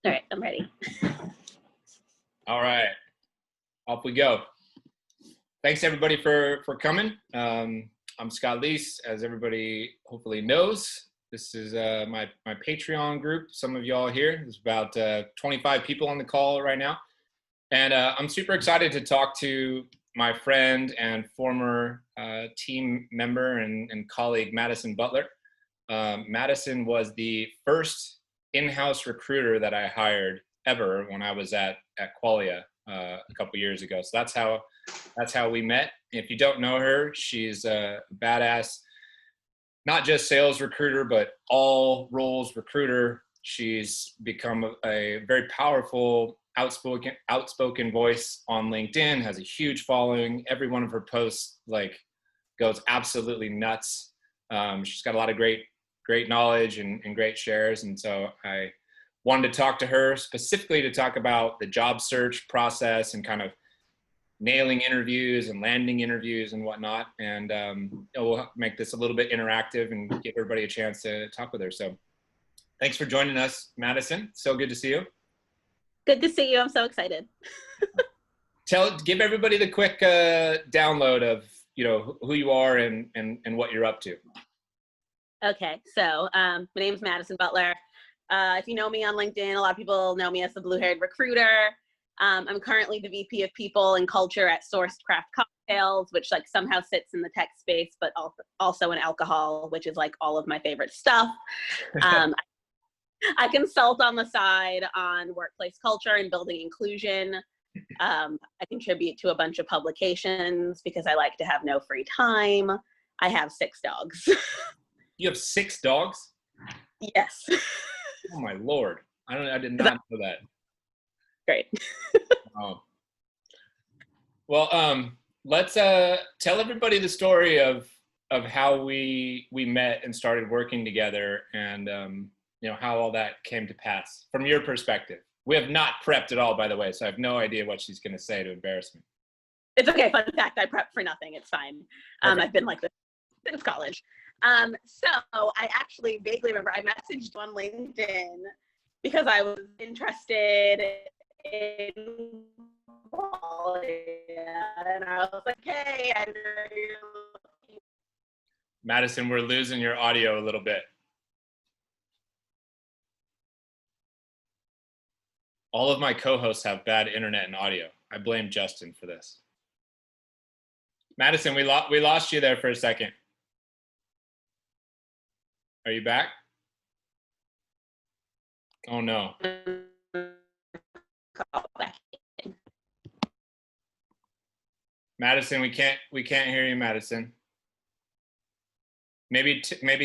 All right, I'm ready. All right, off we go. Thanks everybody for coming. I'm Scott Leese, as everybody hopefully knows. This is my Patreon group. Some of y'all here. There's about 25 people on the call right now. And I'm super excited to talk to my friend and former team member and colleague, Madison Butler. Madison was the first in-house recruiter that I hired ever when I was at Qualia a couple years ago. So that's how we met. If you don't know her, she's a badass, not just sales recruiter, but all roles recruiter. She's become a very powerful, outspoken voice on LinkedIn, has a huge following. Every one of her posts goes absolutely nuts. She's got a lot of great knowledge and great shares. And so I wanted to talk to her specifically to talk about the job search process and kind of nailing interviews and landing interviews and whatnot. And we'll make this a little bit interactive and give everybody a chance to talk with her. So thanks for joining us, Madison. So good to see you. Good to see you. I'm so excited. Give everybody the quick download of who you are and what you're up to. Okay, so my name is Madison Butler. If you know me on LinkedIn, a lot of people know me as the blue-haired recruiter. I'm currently the VP of People and Culture at Sourced Craft Cocktails, which somehow sits in the tech space, but also in alcohol, which is all of my favorite stuff. I consult on the side on workplace culture and building inclusion. I contribute to a bunch of publications because I like to have no free time. I have 6 dogs. You have 6 dogs? Yes. Oh my Lord. I did not know that. Great. Oh. Well, let's tell everybody the story of how we met and started working together and how all that came to pass from your perspective. We have not prepped at all, by the way, so I have no idea what she's going to say to embarrass me. It's okay. Fun fact, I prepped for nothing. It's fine. Okay. I've been like this since college. So I actually vaguely remember I messaged you on LinkedIn because I was interested in and I was like, hey, I know you're looking. Madison, we're losing your audio a little bit. All of my co-hosts have bad internet and audio. I blame Justin for this. Madison, we lost you there for a second. Are you back? Oh no. Madison, we can't hear you, Madison. Maybe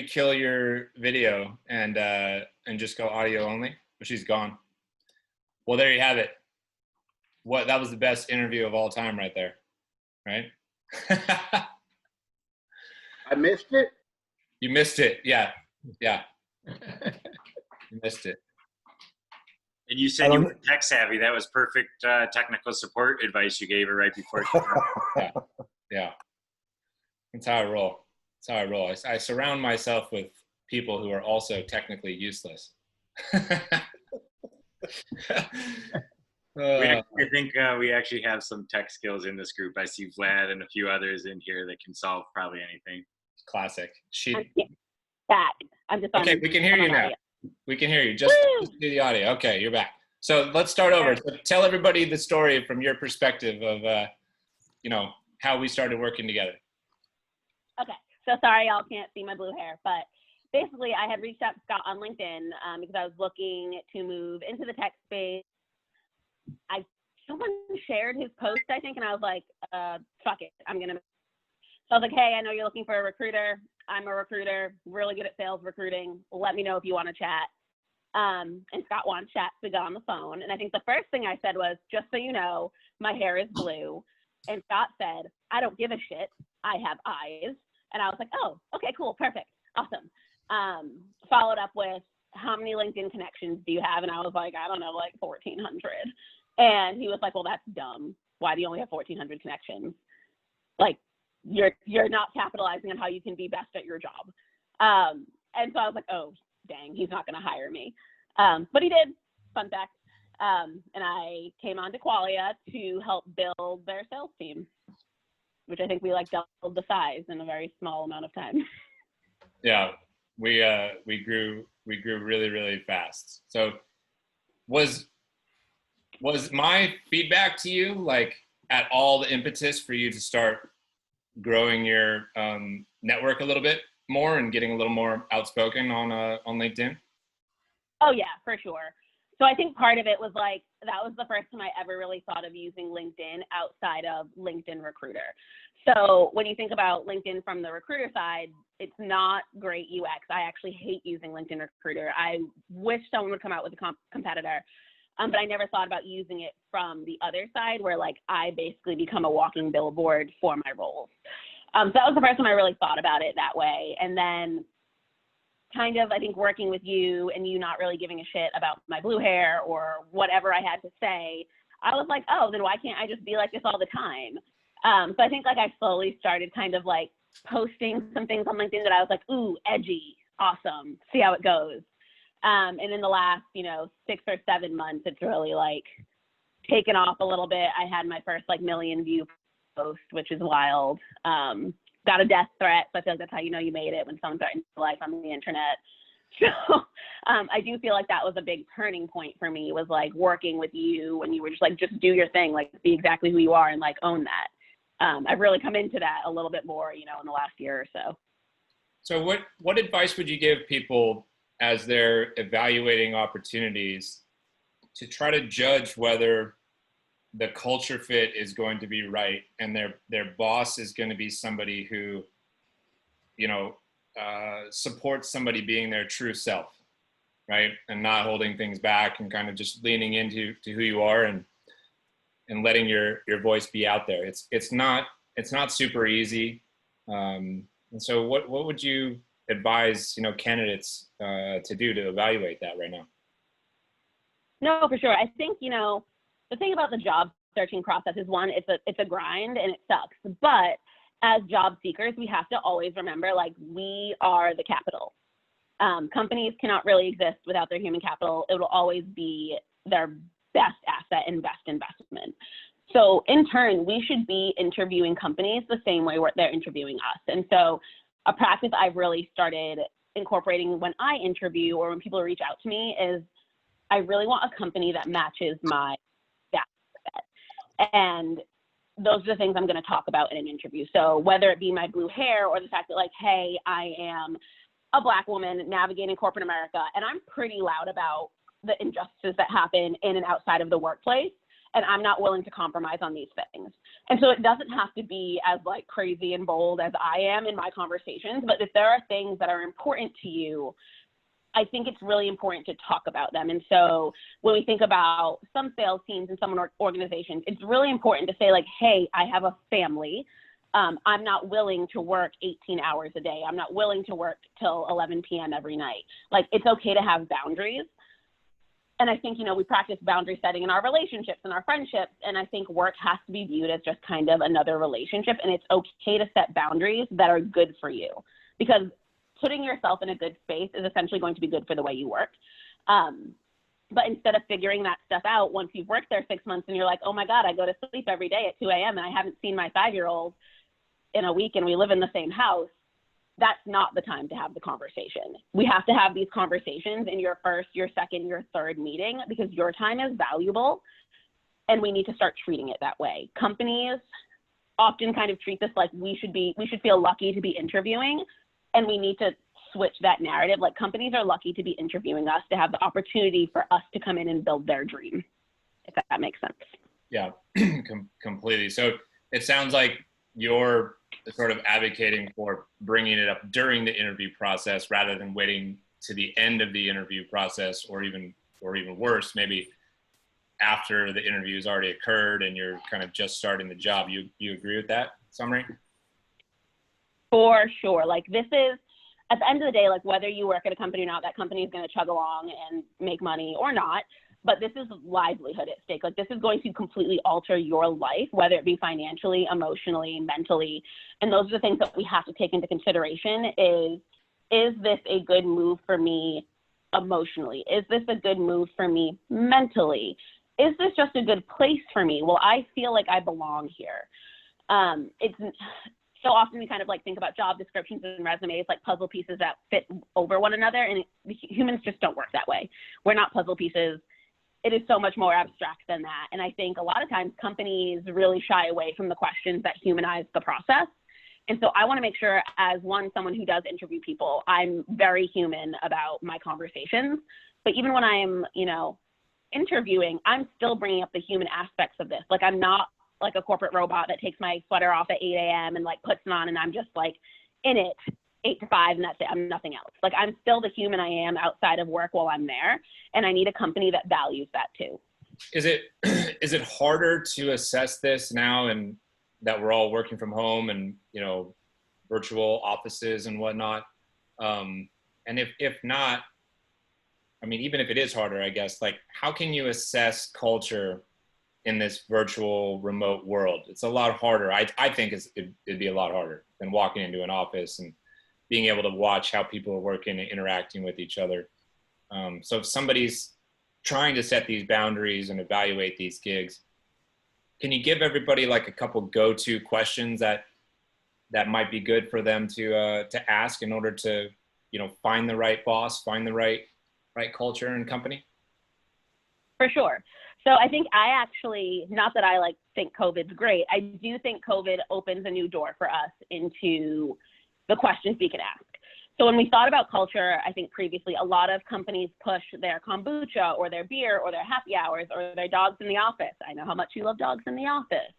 kill your video and just go audio only. But she's gone. Well, there you have it. That was the best interview of all time right there, right? I missed it? You missed it, yeah. You missed it. And you said you were tech savvy. That was perfect technical support advice you gave her right before. Yeah. That's how I roll. I surround myself with people who are also technically useless. I think we actually have some tech skills in this group. I see Vlad and a few others in here that can solve probably anything. Classic. I'm just okay, we can hear you now. We can hear you. Just do the audio. Okay, you're back. So let's start over. So tell everybody the story from your perspective of, how we started working together. Okay, so sorry y'all can't see my blue hair, but basically I had reached out to Scott on LinkedIn because I was looking to move into the tech space. Someone shared his post, I think, and I was like, fuck it, I'm gonna. So I was like, hey, I know you're looking for a recruiter. I'm a recruiter, really good at sales recruiting. Let me know if you want to chat. And Scott wanted to chat, so we got on the phone. And I think the first thing I said was, just so you know, my hair is blue. And Scott said, I don't give a shit. I have eyes. And I was like, oh, okay, cool, perfect, awesome. Followed up with, how many LinkedIn connections do you have? And I was like, I don't know, 1,400. And he was like, well, that's dumb. Why do you only have 1,400 connections? You're not capitalizing on how you can be best at your job. And so I was like, oh, dang, he's not going to hire me. But he did. fun fact. And I came on to Qualia to help build their sales team, which I think we like doubled the size in a very small amount of time. Yeah, we grew really, really fast. So was my feedback to you like at all the impetus for you to start growing your network a little bit more and getting a little more outspoken on LinkedIn? Oh yeah, for sure. So I think part of it was like, that was the first time I ever really thought of using LinkedIn outside of LinkedIn Recruiter. So when you think about LinkedIn from the recruiter side, it's not great UX. I actually hate using LinkedIn Recruiter. I wish someone would come out with a competitor, but I never thought about using it from the other side where like I basically become a walking billboard for my roles. So that was the first time I really thought about it that way. And then kind of, I think working with you and you not really giving a shit about my blue hair or whatever I had to say, I was like, oh, then why can't I just be like this all the time? So I think like I slowly started kind of like posting some things on LinkedIn that I was like, ooh, edgy, awesome, see how it goes. And in the last, 6 or 7 months, it's really like taken off a little bit. I had my first like million view post, which is wild. Got a death threat, so I feel like that's how you know you made it, when someone threatens your life on the internet. So I do feel like that was a big turning point for me, was like working with you when you were just like, just do your thing, like be exactly who you are and like own that. I've really come into that a little bit more, in the last year or so. So what advice would you give people as they're evaluating opportunities to try to judge whether the culture fit is going to be right and their boss is going to be somebody who, supports somebody being their true self, right? And not holding things back and kind of just leaning into who you are and letting your voice be out there. It's not super easy. And so what would you advise, candidates to do to evaluate that right now? No, for sure. I think, the thing about the job searching process is, one, it's a grind and it sucks. But as job seekers, we have to always remember, like, we are the capital. Companies cannot really exist without their human capital. It will always be their best asset and best investment. So in turn, we should be interviewing companies the same way they're interviewing us. And so a practice I've really started incorporating when I interview or when people reach out to me is, I really want a company that matches my set. And those are the things I'm going to talk about in an interview. So whether it be my blue hair or the fact that, like, hey, I am a Black woman navigating corporate America, and I'm pretty loud about the injustices that happen in and outside of the workplace, and I'm not willing to compromise on these things. And so it doesn't have to be as like crazy and bold as I am in my conversations, but if there are things that are important to you, I think it's really important to talk about them. And so when we think about some sales teams and some organizations, it's really important to say, like, hey, I have a family. I'm not willing to work 18 hours a day. I'm not willing to work till 11 p.m. every night. Like, it's okay to have boundaries. And I think, we practice boundary setting in our relationships and our friendships. And I think work has to be viewed as just kind of another relationship. And it's okay to set boundaries that are good for you, because putting yourself in a good space is essentially going to be good for the way you work. But instead of figuring that stuff out once you've worked there 6 months and you're like, oh my God, I go to sleep every day at 2 a.m. and I haven't seen my 5-year-old in a week and we live in the same house, that's not the time to have the conversation. We have to have these conversations in your first, your second, your third meeting, because your time is valuable and we need to start treating it that way. Companies often kind of treat this like we should feel lucky to be interviewing, and we need to switch that narrative. Like, companies are lucky to be interviewing us, to have the opportunity for us to come in and build their dream, if that makes sense. Yeah, completely. So it sounds like you're sort of advocating for bringing it up during the interview process rather than waiting to the end of the interview process, or even worse, maybe after the interview has already occurred and you're kind of just starting the job. You agree with that summary? For sure. Like, this is, at the end of the day, like, whether you work at a company or not, that company is going to chug along and make money or not. But this is livelihood at stake. Like, this is going to completely alter your life, whether it be financially, emotionally, mentally. And those are the things that we have to take into consideration is this a good move for me emotionally? Is this a good move for me mentally? Is this just a good place for me? Will I feel like I belong here? It's so often we kind of like think about job descriptions and resumes like puzzle pieces that fit over one another, and humans just don't work that way. We're not puzzle pieces. It is so much more abstract than that. And I think a lot of times companies really shy away from the questions that humanize the process. And so I want to make sure, as someone who does interview people, I'm very human about my conversations. But even when I'm, interviewing, I'm still bringing up the human aspects of this. Like, I'm not like a corporate robot that takes my sweater off at 8 a.m. and like puts it on and I'm just like in it 8 to 5 and that's it. I'm nothing else. Like, I'm still the human I am outside of work while I'm there. And I need a company that values that too. Is it harder to assess this now, and that we're all working from home and, virtual offices and whatnot? And if not, I mean, even if it is harder, I guess, like, how can you assess culture in this virtual remote world? It's a lot harder. I think it'd be a lot harder than walking into an office and being able to watch how people are working and interacting with each other. So if somebody's trying to set these boundaries and evaluate these gigs, can you give everybody like a couple go-to questions that might be good for them to ask in order to, find the right boss, find the right culture and company? For sure. So I think not that I think COVID's great. I do think COVID opens a new door for us into the questions we can ask. So when we thought about culture, I think previously a lot of companies push their kombucha or their beer or their happy hours or their dogs in the office. I know how much you love dogs in the office.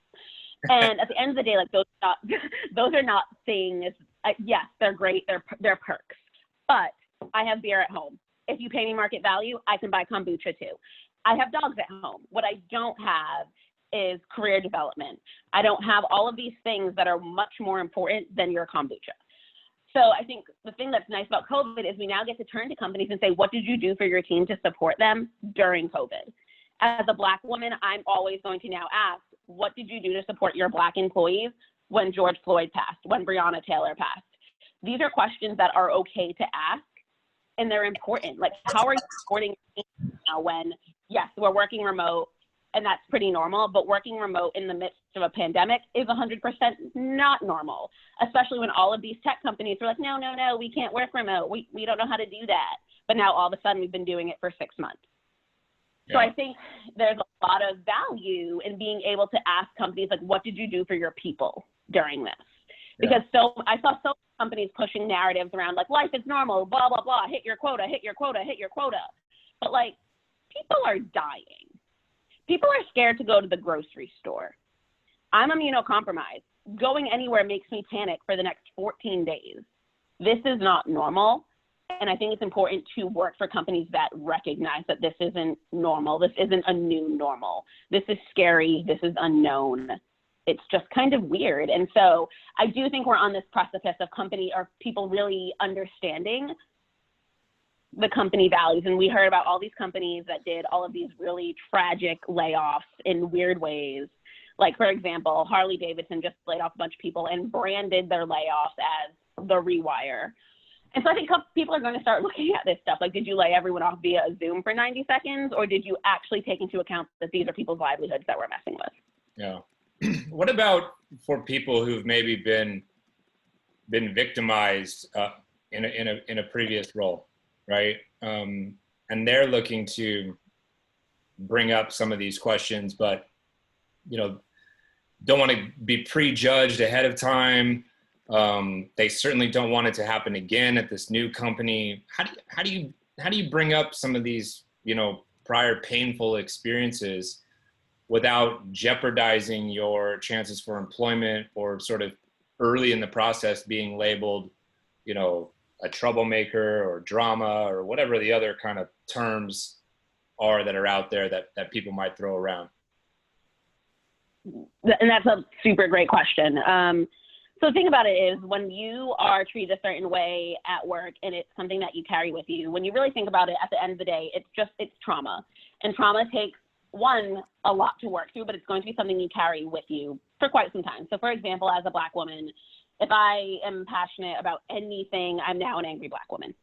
And at the end of the day, like, those are not things. Yes, they're great. They're perks. But I have beer at home. If you pay me market value, I can buy kombucha too. I have dogs at home. What I don't have is career development. I don't have all of these things that are much more important than your kombucha. So I think the thing that's nice about COVID is we now get to turn to companies and say, what did you do for your team to support them during COVID? As a Black woman, I'm always going to now ask, what did you do to support your Black employees when George Floyd passed, when Breonna Taylor passed? These are questions that are okay to ask, and they're important. Like, how are you supporting your team now when, yes, we're working remote, and that's pretty normal, but working remote in the midst of a pandemic is 100% not normal, especially when all of these tech companies were like, no, we can't work remote. We don't know how to do that. But now all of a sudden we've been doing it for 6 months. Yeah. So I think there's a lot of value in being able to ask companies, like, what did you do for your people during this? Yeah. Because I saw so many companies pushing narratives around, like, life is normal, blah, blah, blah, hit your quota, hit your quota, hit your quota. But, like, people are dying. People are scared to go to the grocery store. I'm immunocompromised. Going anywhere makes me panic for the next 14 days. This is not normal. And I think it's important to work for companies that recognize that this isn't normal. This isn't a new normal. This is scary. This is unknown. It's just kind of weird. And so I do think we're on this precipice of people really understanding the company values. And we heard about all these companies that did all of these really tragic layoffs in weird ways. Like, for example, Harley Davidson just laid off a bunch of people and branded their layoffs as the rewire. And so I think people are going to start looking at this stuff. Like, did you lay everyone off via Zoom for 90 seconds? Or did you actually take into account that these are people's livelihoods that we're messing with? Yeah. What about for people who've maybe been victimized in a previous role? Right? And they're looking to bring up some of these questions, but, don't want to be prejudged ahead of time. They certainly don't want it to happen again at this new company. How do you bring up some of these, prior painful experiences without jeopardizing your chances for employment, or sort of early in the process being labeled, a troublemaker or drama or whatever the other kind of terms are that are out there that people might throw around? And that's a super great question. So the thing about it is, when you are treated a certain way at work and it's something that you carry with you, when you really think about it, at the end of the day, it's trauma. And trauma takes, a lot to work through, but it's going to be something you carry with you for quite some time. So for example, as a Black woman, if I am passionate about anything, I'm now an angry Black woman.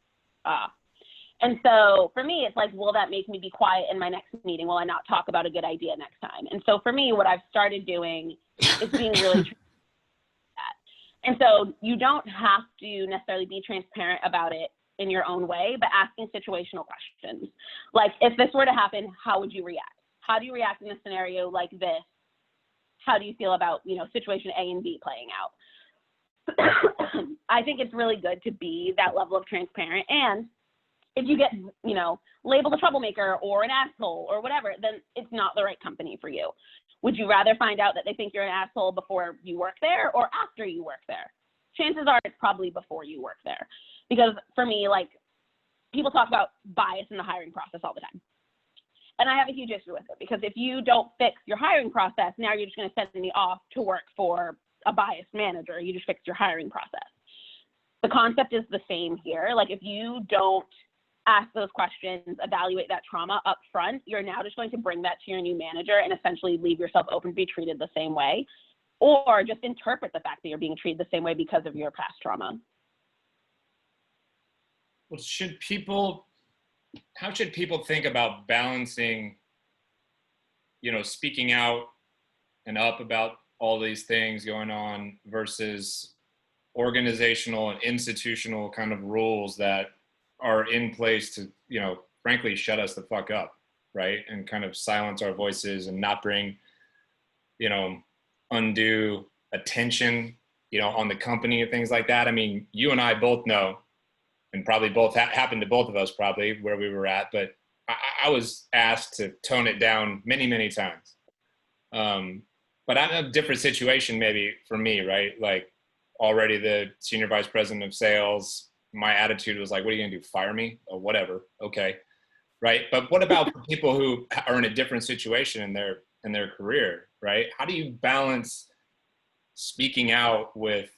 And so for me, it's like, will that make me be quiet in my next meeting? Will I not talk about a good idea next time? And so for me, what I've started doing is being really And so you don't have to necessarily be transparent about it in your own way, but asking situational questions. Like, if this were to happen, how would you react? How do you react in a scenario like this? How do you feel about, situation A and B playing out? I think it's really good to be that level of transparent. And if you get, labeled a troublemaker or an asshole or whatever, then it's not the right company for you. Would you rather find out that they think you're an asshole before you work there or after you work there? Chances are it's probably before you work there. Because for me, like, people talk about bias in the hiring process all the time. And I have a huge issue with it, because if you don't fix your hiring process, now you're just going to send me off to work for a biased manager. You just fixed your hiring process. The concept is the same here. Like, if you don't ask those questions, evaluate that trauma up front, you're now just going to bring that to your new manager and essentially leave yourself open to be treated the same way, or just interpret the fact that you're being treated the same way because of your past trauma. Well, how should people think about balancing, speaking out and up about all these things going on versus organizational and institutional kind of rules that are in place to, frankly, shut us the fuck up, right? And kind of silence our voices and not bring, undue attention, on the company and things like that. I mean, you and I both know, and probably both happened to both of us probably where we were at, but I was asked to tone it down many, many times. But I'm in a different situation maybe for me, right? Like, already the senior vice president of sales, my attitude was like, what are you gonna do, fire me? Or whatever, okay, right? But what about people who are in a different situation in their career, right? How do you balance speaking out with,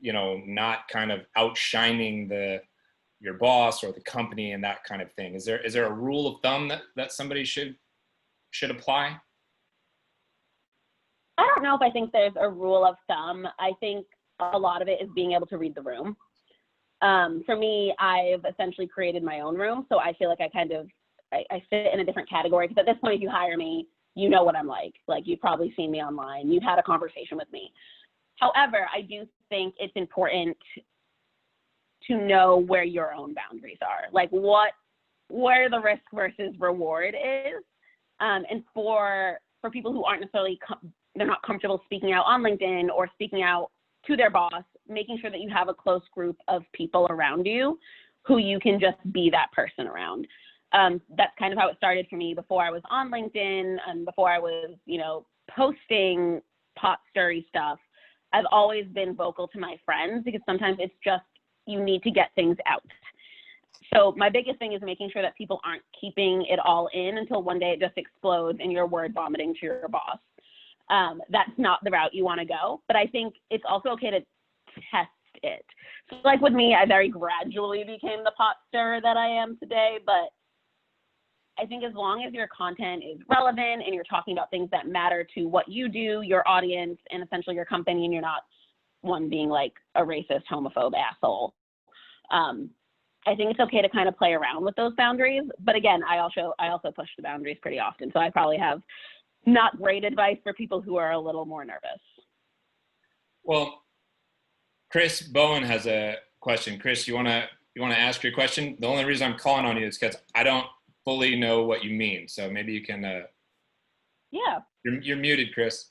not kind of outshining your boss or the company and that kind of thing? Is there a rule of thumb that somebody should apply? I don't know if I think there's a rule of thumb. I think a lot of it is being able to read the room. For me, I've essentially created my own room, so I feel like I fit in a different category, because at this point, if you hire me, you know what I'm like. Like, you've probably seen me online. You've had a conversation with me. However, I do think it's important to know where your own boundaries are, like where the risk versus reward is. And for people who aren't necessarily, they're not comfortable speaking out on LinkedIn or speaking out to their boss, making sure that you have a close group of people around you who you can just be that person around. That's kind of how it started for me before I was on LinkedIn and before I was, posting pot stirry stuff. I've always been vocal to my friends, because sometimes it's just, you need to get things out. So my biggest thing is making sure that people aren't keeping it all in until one day it just explodes and you're word vomiting to your boss. That's not the route you want to go, but I think it's also okay to test it. So like with me, I very gradually became the pot stirrer that I am today, but I think as long as your content is relevant and you're talking about things that matter to what you do, your audience, and essentially your company, and you're not one being like a racist, homophobe asshole, I think it's okay to kind of play around with those boundaries. But again, I also push the boundaries pretty often. So I probably have not great advice for people who are a little more nervous. Well, Chris Bowen has a question. Chris, you wanna ask your question? The only reason I'm calling on you is because I don't fully know what you mean. So maybe you can. Yeah. You're muted, Chris.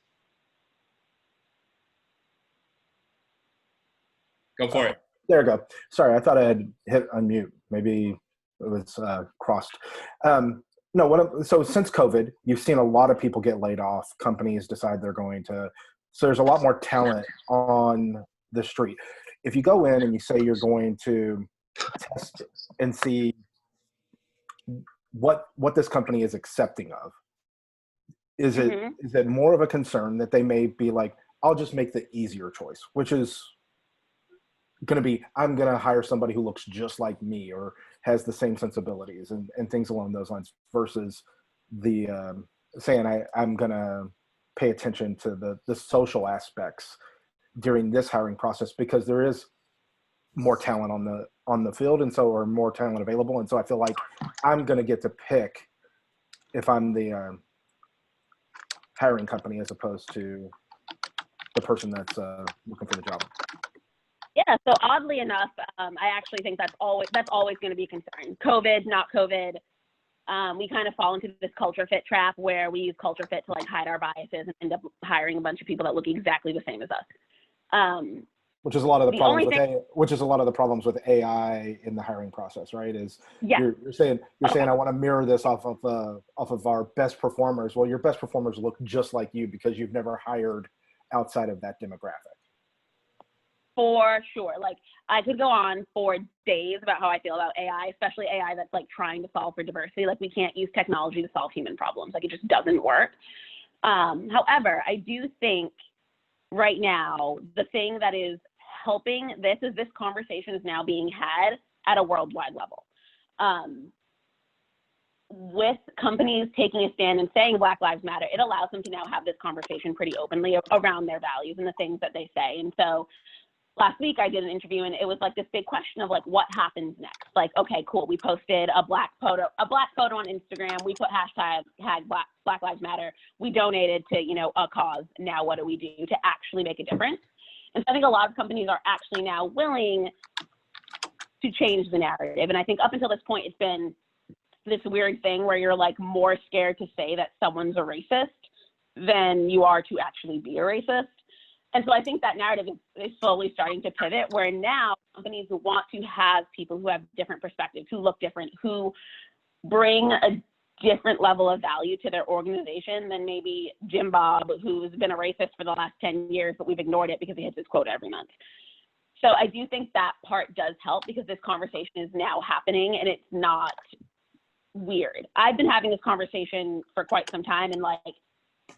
Go for it. There we go. Sorry, I thought I had hit unmute. Maybe it was crossed. No, so since COVID, you've seen a lot of people get laid off. Companies decide they're going to. So there's a lot more talent on the street. If you go in and you say you're going to test and see what this company is accepting of, is it more of a concern that they may be like, I'll just make the easier choice, which is going to be, I'm going to hire somebody who looks just like me or has the same sensibilities and things along those lines, versus the saying I'm going to pay attention to the social aspects during this hiring process, because there is more talent on the field, and so are more talent available. And so I feel like I'm going to get to pick if I'm the hiring company as opposed to the person that's looking for the job. Yeah, so oddly enough, I actually think that's always going to be a concern. COVID, not COVID. We kind of fall into this culture fit trap where we use culture fit to like hide our biases and end up hiring a bunch of people that look exactly the same as us. Which is a lot of the problems with AI in the hiring process, right? Is you're saying I want to mirror this off of our best performers. Well, your best performers look just like you because you've never hired outside of that demographic. For sure. Like, I could go on for days about how I feel about AI, especially AI that's like trying to solve for diversity. Like, we can't use technology to solve human problems. Like, it just doesn't work. However, I do think right now, the thing that is helping this is this conversation is now being had at a worldwide level. With companies taking a stand and saying Black Lives Matter, it allows them to now have this conversation pretty openly around their values and the things that they say. And so last week I did an interview and it was like this big question of like, what happens next? Like, okay, cool. We posted a black photo on Instagram. We put hashtag Black Lives Matter. We donated to, a cause. Now what do we do to actually make a difference? And so I think a lot of companies are actually now willing to change the narrative. And I think up until this point, it's been this weird thing where you're like more scared to say that someone's a racist than you are to actually be a racist. And so I think that narrative is slowly starting to pivot where now companies want to have people who have different perspectives, who look different, who bring a different level of value to their organization than maybe Jim Bob, who's been a racist for the last 10 years, but we've ignored it because he hits his quota every month. So I do think that part does help because this conversation is now happening and it's not weird. I've been having this conversation for quite some time and like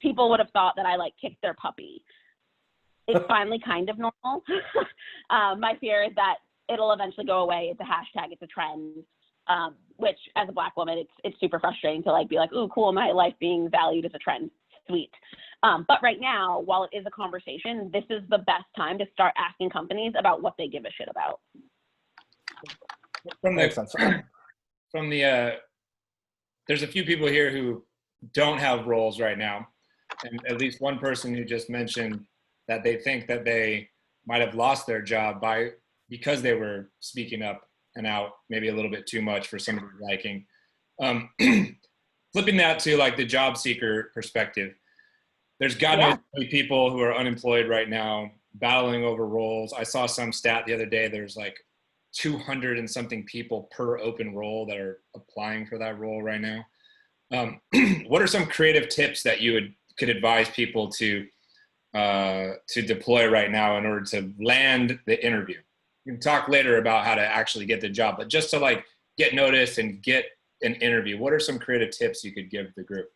people would have thought that I like kicked their puppy. It's finally kind of normal. My fear is that it'll eventually go away. It's a hashtag, it's a trend, which as a Black woman, it's super frustrating to like be like, ooh, cool, my life being valued as a trend, sweet. But right now, while it is a conversation, this is the best time to start asking companies about what they give a shit about. There's a few people here who don't have roles right now, and at least one person who just mentioned that they think that they might have lost their job because they were speaking up and out maybe a little bit too much for somebody's liking. Flipping that to like the job seeker perspective, there's God knows how many people who are unemployed right now battling over roles. I saw some stat the other day, there's like 200 and something people per open role that are applying for that role right now. What are some creative tips that you could advise people to deploy right now in order to land the interview? You can talk later about how to actually get the job, but just to like get noticed and get an interview, what are some creative tips you could give the group?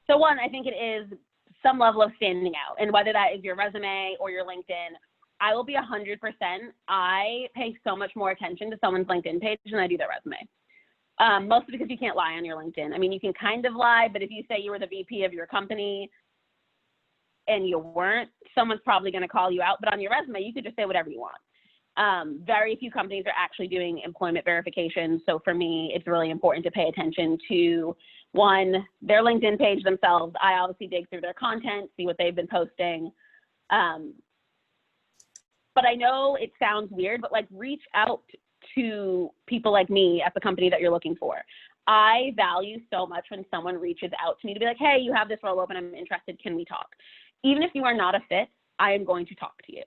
So one, I think it is some level of standing out, and whether that is your resume or your LinkedIn, I will be 100%. I pay so much more attention to someone's LinkedIn page than I do their resume. Mostly because you can't lie on your LinkedIn. I mean, you can kind of lie, but if you say you were the VP of your company and you weren't, someone's probably going to call you out. But on your resume, you could just say whatever you want. Very few companies are actually doing employment verification. So for me, it's really important to pay attention to, one, their LinkedIn page themselves. I obviously dig through their content, see what they've been posting. But I know it sounds weird, but like reach out to people like me at the company that you're looking for. I value so much when someone reaches out to me to be like, hey, you have this role open, I'm interested, can we talk? Even if you are not a fit, I am going to talk to you.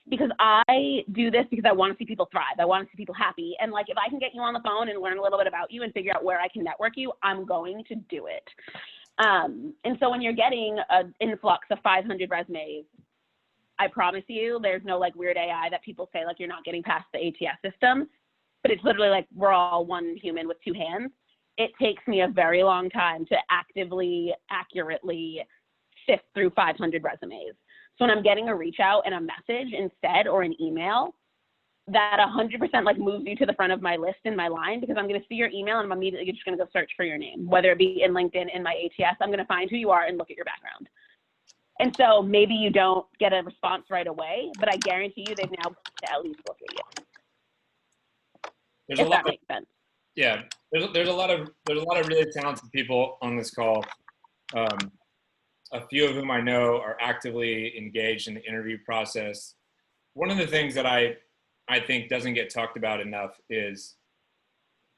Because I do this because I want to see people thrive. I want to see people happy. And like, if I can get you on the phone and learn a little bit about you and figure out where I can network you, I'm going to do it. And so when you're getting an influx of 500 resumes, I promise you, there's no like weird AI that people say like you're not getting past the ATS system, but it's literally like we're all one human with two hands. It takes me a very long time to actively, accurately sift through 500 resumes. So when I'm getting a reach out and a message instead or an email, that 100% like moves you to the front of my list in my line because I'm going to see your email and I'm immediately just going to go search for your name, whether it be in LinkedIn, in my ATS. I'm going to find who you are and look at your background. And so maybe you don't get a response right away, but I guarantee you they've now to at least look at you. If that makes sense. Yeah, there's a lot of really talented people on this call. A few of whom I know are actively engaged in the interview process. One of the things that I think doesn't get talked about enough is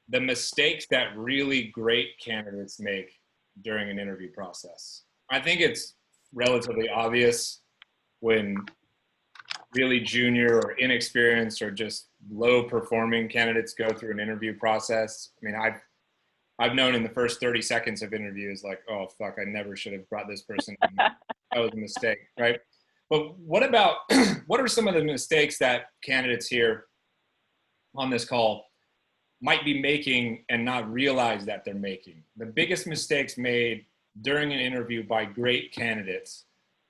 the mistakes that really great candidates make during an interview process. I think it's relatively obvious when really junior or inexperienced or just low performing candidates go through an interview process. I mean, I've known in the first 30 seconds of interviews, like, oh, fuck, I never should have brought this person in. That was a mistake, right? But what are some of the mistakes that candidates here on this call might be making and not realize that they're making? The biggest mistakes made during an interview by great candidates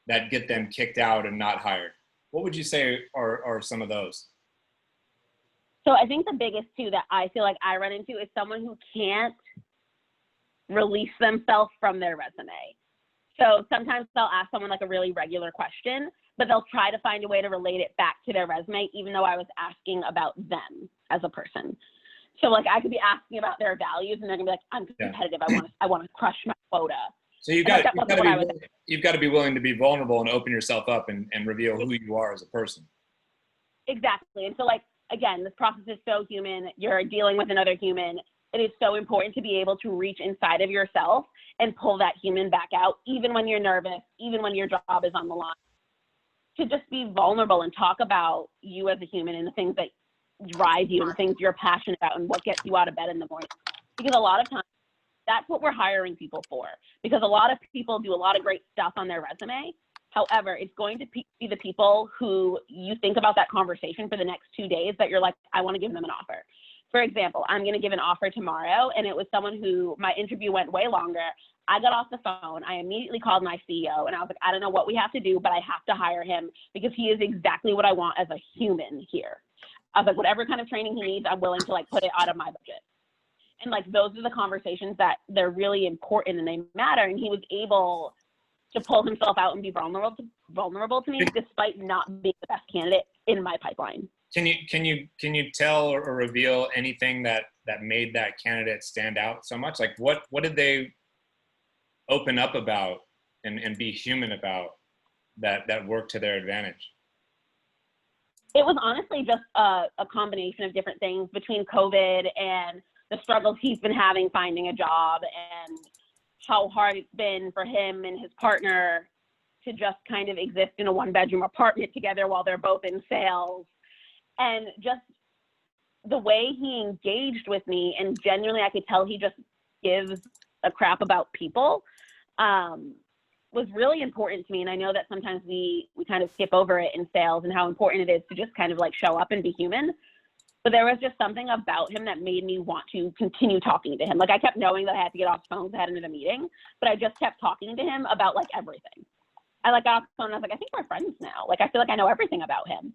that get them kicked out and not hired. What would you say are some of those? So I think the biggest two that I feel like I run into is someone who can't release themselves from their resume. So sometimes they'll ask someone like a really regular question, but they'll try to find a way to relate it back to their resume, even though I was asking about them as a person. So like I could be asking about their values and they're gonna be like, I'm competitive. I want to crush my quota. So you've got to be willing to be vulnerable and open yourself up and reveal who you are as a person. Exactly. And so like, again, this process is so human. You're dealing with another human. It is so important to be able to reach inside of yourself and pull that human back out, even when you're nervous, even when your job is on the line. To just be vulnerable and talk about you as a human and the things that drive you and the things you're passionate about and what gets you out of bed in the morning. Because a lot of times, that's what we're hiring people for. Because a lot of people do a lot of great stuff on their resume. However, it's going to be the people who you think about that conversation for the next 2 days that you're like, I want to give them an offer. For example, I'm going to give an offer tomorrow, and it was someone who my interview went way longer. I got off the phone. I immediately called my CEO, and I was like, I don't know what we have to do, but I have to hire him because he is exactly what I want as a human here. I was like, whatever kind of training he needs, I'm willing to like put it out of my budget. And like, those are the conversations that they're really important and they matter. And he was able to pull himself out and be vulnerable to me despite not being the best candidate in my pipeline. Can you tell or reveal anything that made that candidate stand out so much? Like what did they open up about and be human about that worked to their advantage? It was honestly just a combination of different things between COVID and the struggles he's been having finding a job and how hard it's been for him and his partner to just kind of exist in a 1-bedroom apartment together while they're both in sales. And just the way he engaged with me, and genuinely I could tell he just gives a crap about people, was really important to me. And I know that sometimes we kind of skip over it in sales and how important it is to just kind of like show up and be human. But there was just something about him that made me want to continue talking to him. Like I kept knowing that I had to get off the phone because I had another meeting, but I just kept talking to him about like everything. I like got off the phone and I was like, I think we're friends now. Like I feel like I know everything about him.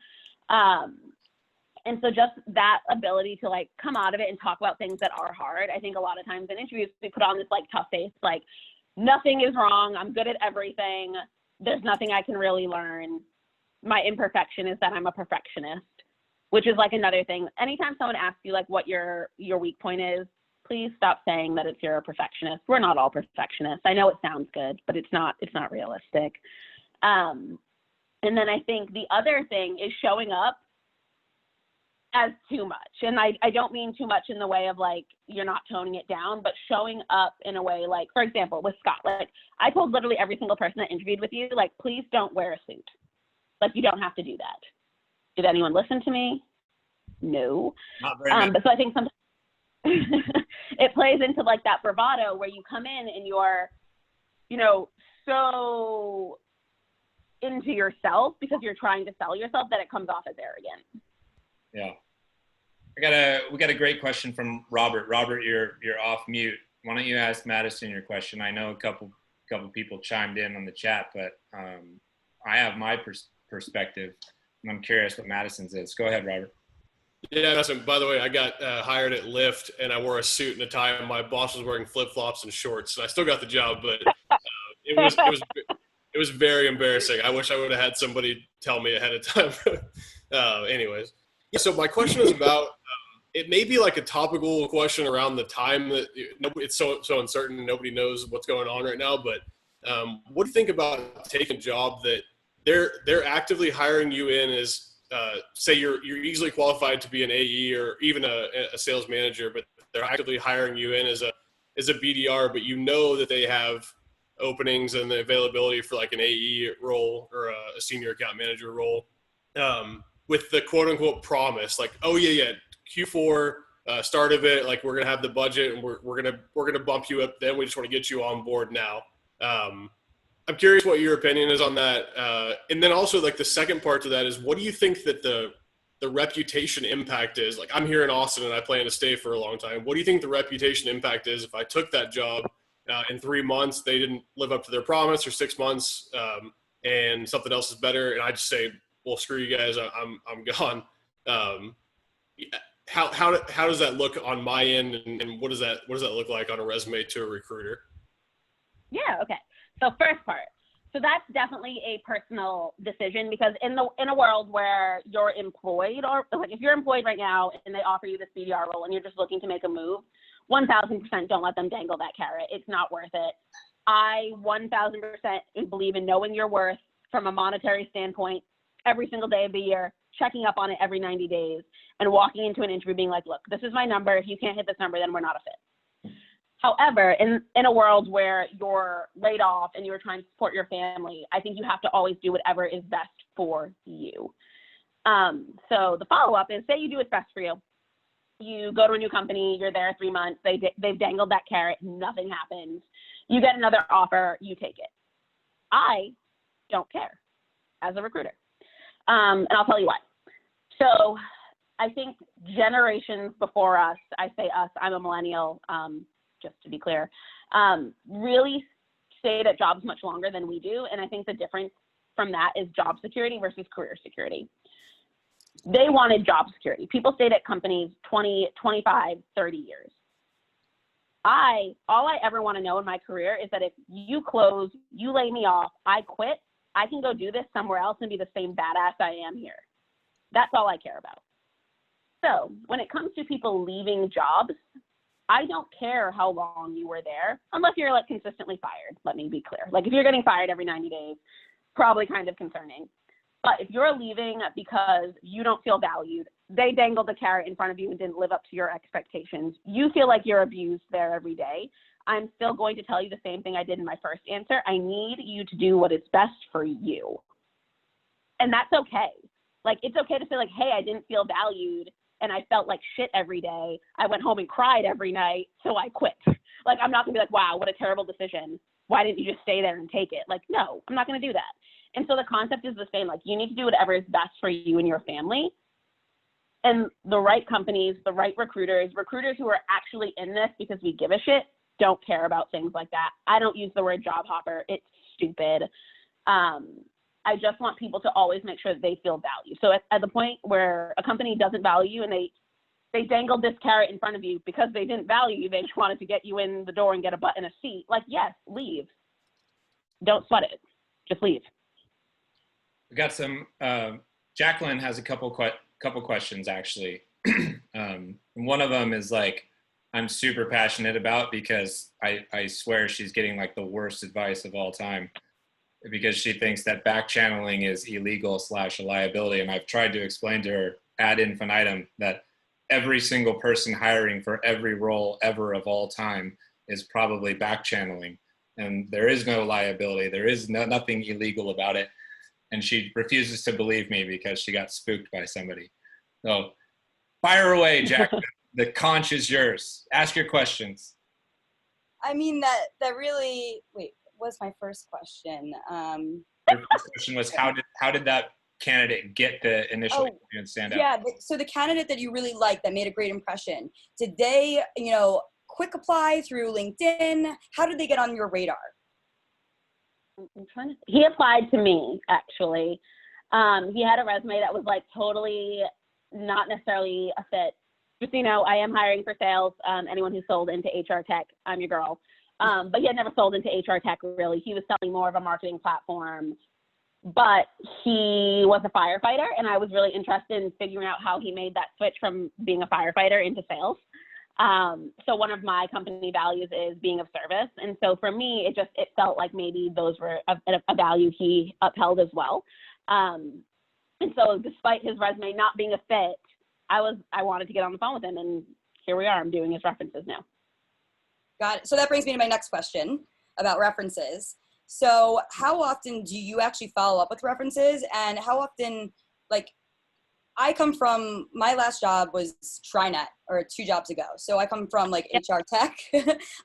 And so just that ability to like come out of it and talk about things that are hard. I think a lot of times in interviews we put on this like tough face, like nothing is wrong. I'm good at everything. There's nothing I can really learn. My imperfection is that I'm a perfectionist, which is like another thing. Anytime someone asks you like what your weak point is, please stop saying that you're a perfectionist. We're not all perfectionists. I know it sounds good, but it's not realistic. And then I think the other thing is showing up as too much. And I don't mean too much in the way of like, you're not toning it down, but showing up in a way like, for example, with Scott, like I told literally every single person that interviewed with you, like, please don't wear a suit. Like you don't have to do that. Did anyone listen to me? No. Not very much. But so I think sometimes it plays into like that bravado where you come in and you're, so into yourself because you're trying to sell yourself that it comes off as arrogant. Yeah. We got a great question from Robert. Robert, you're off mute. Why don't you ask Madison your question? I know a couple people chimed in on the chat, but I have my perspective, and I'm curious what Madison's is. Go ahead, Robert. Yeah, Madison, by the way, I got hired at Lyft, and I wore a suit and a tie, and my boss was wearing flip-flops and shorts, and I still got the job, but it was It was very embarrassing. I wish I would have had somebody tell me ahead of time. Anyways, yeah, so my question is about, it may be like a topical question around the time that it's so uncertain. Nobody knows what's going on right now. But what do you think about taking a job that they're actively hiring you in as, say you're easily qualified to be an AE or even a sales manager, but they're actively hiring you in as a BDR, but you know that they have openings and the availability for like an AE role or a senior account manager role, with the quote unquote promise, like, oh yeah, Q4 start of it, like we're gonna have the budget and we're gonna bump you up. Then we just want to get you on board now. I'm curious what your opinion is on that, and then also like the second part to that is, what do you think that the reputation impact is? Like, I'm here in Austin and I plan to stay for a long time. What do you think the reputation impact is if I took that job in 3 months, they didn't live up to their promise, or 6 months, and something else is better, and I just say, well, screw you guys, I'm gone. How does that look on my end, and what does that look like on a resume to a recruiter? Yeah. Okay. So first part. So that's definitely a personal decision, because in a world where you're employed, or like if you're employed right now and they offer you this BDR role and you're just looking to make a move, 1,000% don't let them dangle that carrot. It's not worth it. I 1,000% believe in knowing your worth from a monetary standpoint every single day of the year, checking up on it every 90 days, and walking into an interview being like, look, this is my number. If you can't hit this number, then we're not a fit. However, in a world where you're laid off and you're trying to support your family, I think you have to always do whatever is best for you. So the follow-up is, say you do what's best for you. You go to a new company, you're there 3 months, they've dangled that carrot, nothing happens. You get another offer, you take it. I don't care as a recruiter. And I'll tell you why. So I think generations before us, I say us, I'm a millennial, just to be clear, really stayed at jobs much longer than we do. And I think the difference from that is job security versus career security. They wanted job security. People stayed at companies 20, 25, 30 years. All I ever want to know in my career is that if you close, you lay me off, I quit, I can go do this somewhere else and be the same badass I am here. That's all I care about. So when it comes to people leaving jobs, I don't care how long you were there, unless you're like consistently fired. Let me be clear. Like if you're getting fired every 90 days, probably kind of concerning. But if you're leaving because you don't feel valued, they dangled the carrot in front of you and didn't live up to your expectations, you feel like you're abused there every day, I'm still going to tell you the same thing I did in my first answer. I need you to do what is best for you. And that's okay. Like, it's okay to say like, hey, I didn't feel valued and I felt like shit every day. I went home and cried every night, so I quit. Like, I'm not gonna be like, wow, what a terrible decision. Why didn't you just stay there and take it? Like, no, I'm not gonna do that. And so the concept is the same. Like, you need to do whatever is best for you and your family. And the right companies, the right recruiters who are actually in this because we give a shit, don't care about things like that. I don't use the word job hopper. It's stupid. I just want people to always make sure that they feel valued. So at the point where a company doesn't value you and they dangled this carrot in front of you because they didn't value you, they just wanted to get you in the door and get a butt in a seat. Like, yes, leave. Don't sweat it. Just leave. We got some, Jacqueline has a couple questions actually. And one of them is like, I'm super passionate about, because I swear she's getting like the worst advice of all time, because she thinks that back channeling is illegal / a liability. And I've tried to explain to her ad infinitum that every single person hiring for every role ever of all time is probably back channeling. And there is no liability. There is nothing illegal about it. And she refuses to believe me because she got spooked by somebody. So fire away, Jack. The conch is yours. Ask your questions. I mean, that really, wait, what's my first question? Your first question was, how did that candidate get the initial interview and stand out? Yeah, so the candidate that you really liked that made a great impression, did they, quick apply through LinkedIn? How did they get on your radar? He applied to me, actually. He had a resume that was like totally not necessarily a fit. Just so you know, I am hiring for sales. Anyone who's sold into HR tech, I'm your girl. But he had never sold into HR tech, really. He was selling more of a marketing platform. But he was a firefighter, and I was really interested in figuring out how he made that switch from being a firefighter into sales. So one of my company values is being of service. And so for me, it felt like maybe those were a value he upheld as well. And so despite his resume not being a fit, I wanted to get on the phone with him, and here we are. I'm doing his references now. Got it. So that brings me to my next question about references. So how often do you actually follow up with references, and how often, like, I come from, my last job was TriNet, or 2 jobs ago. So I come from like HR tech.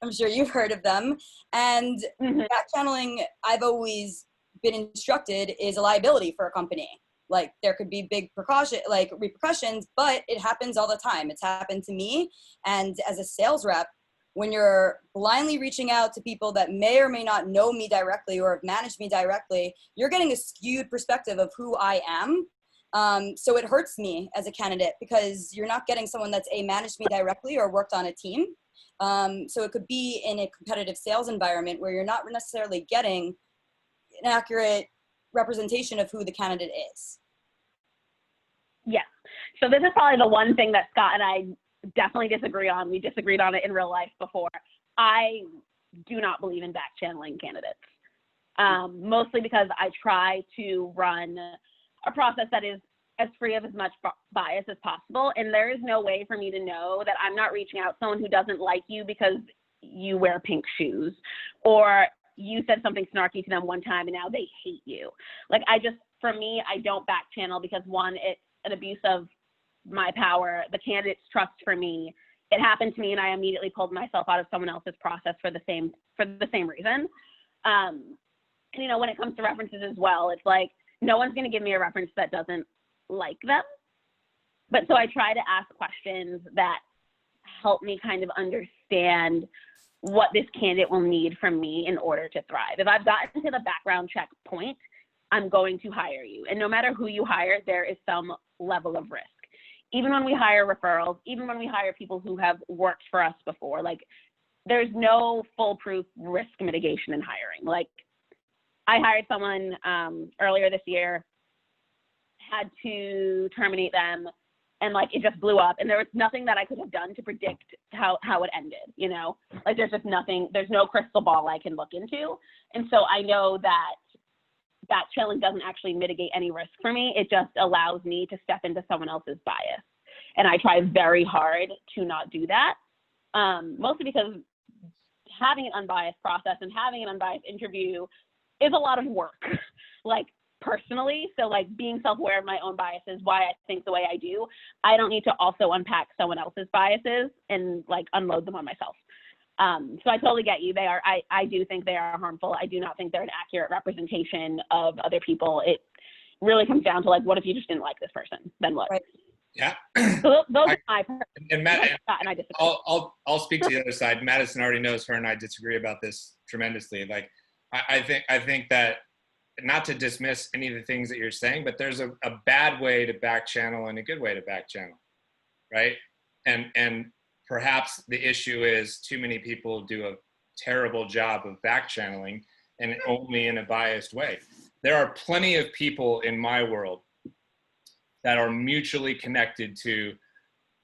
I'm sure you've heard of them. And back channeling, I've always been instructed, is a liability for a company. Like, there could be big repercussions, but it happens all the time. It's happened to me. And as a sales rep, when you're blindly reaching out to people that may or may not know me directly or have managed me directly, you're getting a skewed perspective of who I am. So it hurts me as a candidate, because you're not getting someone that's managed me directly or worked on a team. So it could be in a competitive sales environment where you're not necessarily getting an accurate representation of who the candidate is. Yes. So this is probably the one thing that Scott and I definitely disagree on. We disagreed on it in real life before. I do not believe in back channeling candidates, mostly because I try to run a process that is as free of as much bias as possible. And there is no way for me to know that I'm not reaching out to someone who doesn't like you because you wear pink shoes, or you said something snarky to them one time and now they hate you. Like, for me, I don't back channel because, one, it's an abuse of my power, the candidate's trust for me. It happened to me, and I immediately pulled myself out of someone else's process for the same reason. And, when it comes to references as well, it's like, no one's going to give me a reference that doesn't like them. But so I try to ask questions that help me kind of understand what this candidate will need from me in order to thrive. If I've gotten to the background check point, I'm going to hire you. And no matter who you hire, there is some level of risk. Even when we hire referrals, even when we hire people who have worked for us before, like, there's no foolproof risk mitigation in hiring. Like, I hired someone earlier this year, had to terminate them, and like, it just blew up. And there was nothing that I could have done to predict how it ended, Like, there's just nothing, there's no crystal ball I can look into. And so I know that back channeling doesn't actually mitigate any risk for me. It just allows me to step into someone else's bias. And I try very hard to not do that, mostly because having an unbiased process and having an unbiased interview is a lot of work, like, personally. So, like, being self-aware of my own biases, why I think the way I do, I don't need to also unpack someone else's biases and, like, unload them on myself. So I totally get you. I do think they are harmful. I do not think they're an accurate representation of other people. It really comes down to, like, what if you just didn't like this person? Then what? Right. Yeah. So those are my and Matt, and I disagree. I'll speak to the other side. Madison already knows her and I disagree about this tremendously. Like, I think that, not to dismiss any of the things that you're saying, but there's a bad way to back channel and a good way to back channel, right? And perhaps the issue is too many people do a terrible job of back channeling, and only in a biased way. There are plenty of people in my world that are mutually connected to,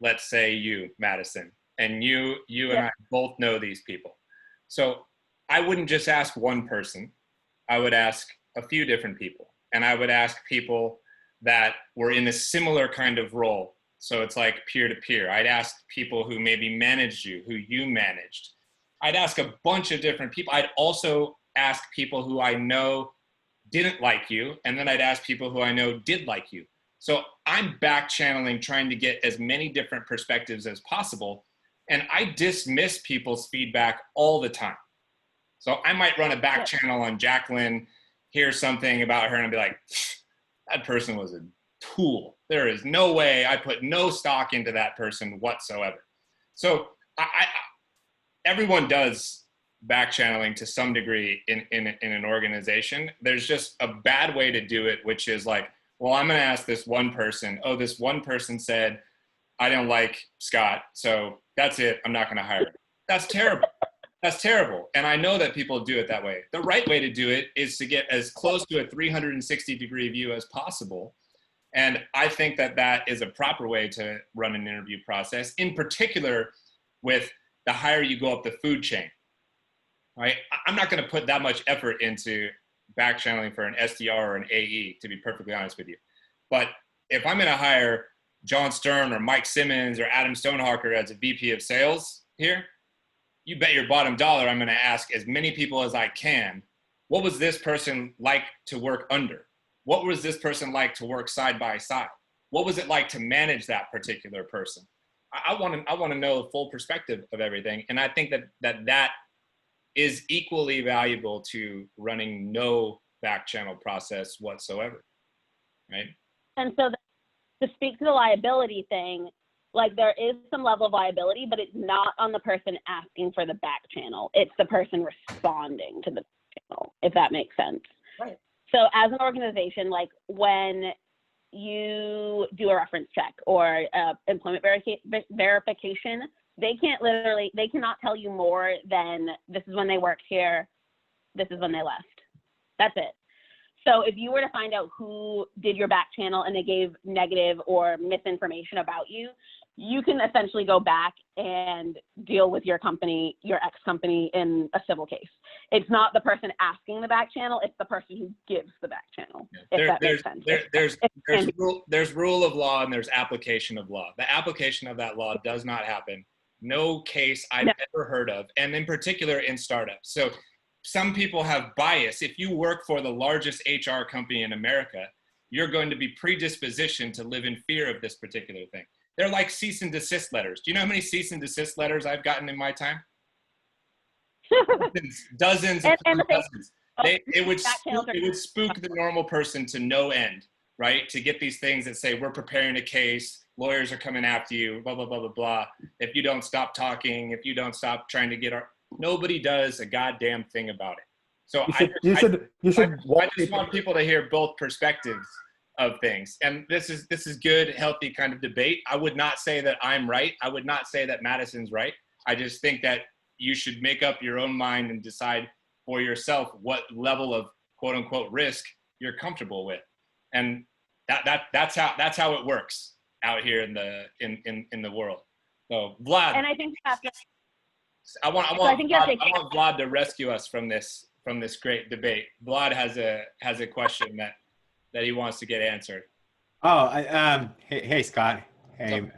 let's say, you, Madison, and you and I both know these people. So I wouldn't just ask one person. I would ask a few different people, and I would ask people that were in a similar kind of role. So it's like peer-to-peer. I'd ask people who maybe managed you, who you managed. I'd ask a bunch of different people. I'd also ask people who I know didn't like you, and then I'd ask people who I know did like you. So I'm back channeling, trying to get as many different perspectives as possible. And I dismiss people's feedback all the time. So I might run a back channel on Jacqueline, hear something about her, and be like, that person was a tool. There is no way, I put no stock into that person whatsoever. So everyone does back channeling to some degree in an organization. There's just a bad way to do it, which is like, well, I'm going to ask this one person. Oh, this one person said, I don't like Scott, so that's it. I'm not going to hire him. That's terrible. That's terrible. And I know that people do it that way. The right way to do it is to get as close to a 360-degree view as possible. And I think that that is a proper way to run an interview process, in particular with the higher you go up the food chain, right? I'm not going to put that much effort into back channeling for an SDR or an AE, to be perfectly honest with you. But if I'm going to hire John Stern or Mike Simmons or Adam Stonehawker as a VP of sales here, you bet your bottom dollar I'm going to ask as many people as I can, what was this person like to work under? What was this person like to work side by side? What was it like to manage that particular person? I want to know the full perspective of everything. And I think that is equally valuable to running no back channel process whatsoever, right? And so to speak to the liability thing, like there is some level of liability, but it's not on the person asking for the back channel. It's the person responding to the back channel, if that makes sense. Right. So as an organization, like when you do a reference check or employment verification, they cannot tell you more than this is when they worked here, this is when they left. That's it. So if you were to find out who did your back channel and they gave negative or misinformation about you, you can essentially go back and deal with your company, your ex-company in a civil case. It's not the person asking the back channel, it's the person who gives the back channel, if that makes sense. There's rule of law and there's application of law. The application of that law does not happen. No case I've ever heard of, and in particular in startups. So some people have bias. If you work for the largest HR company in America, you're going to be predispositioned to live in fear of this particular thing. They're like cease and desist letters. Do you know how many cease and desist letters I've gotten in my time? Dozens and dozens. It would spook the normal person to no end, right? To get these things that say, we're preparing a case, lawyers are coming after you, blah, blah, blah, blah, blah. If you don't stop talking, if you don't stop trying to get nobody does a goddamn thing about it. So I just want people to hear both perspectives of things. And this is good, healthy kind of debate. I would not say that I'm right. I would not say that Madison's right. I just think that you should make up your own mind and decide for yourself what level of quote unquote risk you're comfortable with. And that's how it works out here in the world. So Vlad, and I think I want Vlad to rescue us from this great debate. Vlad has a question that he wants to get answered. Oh, hey Scott. Hey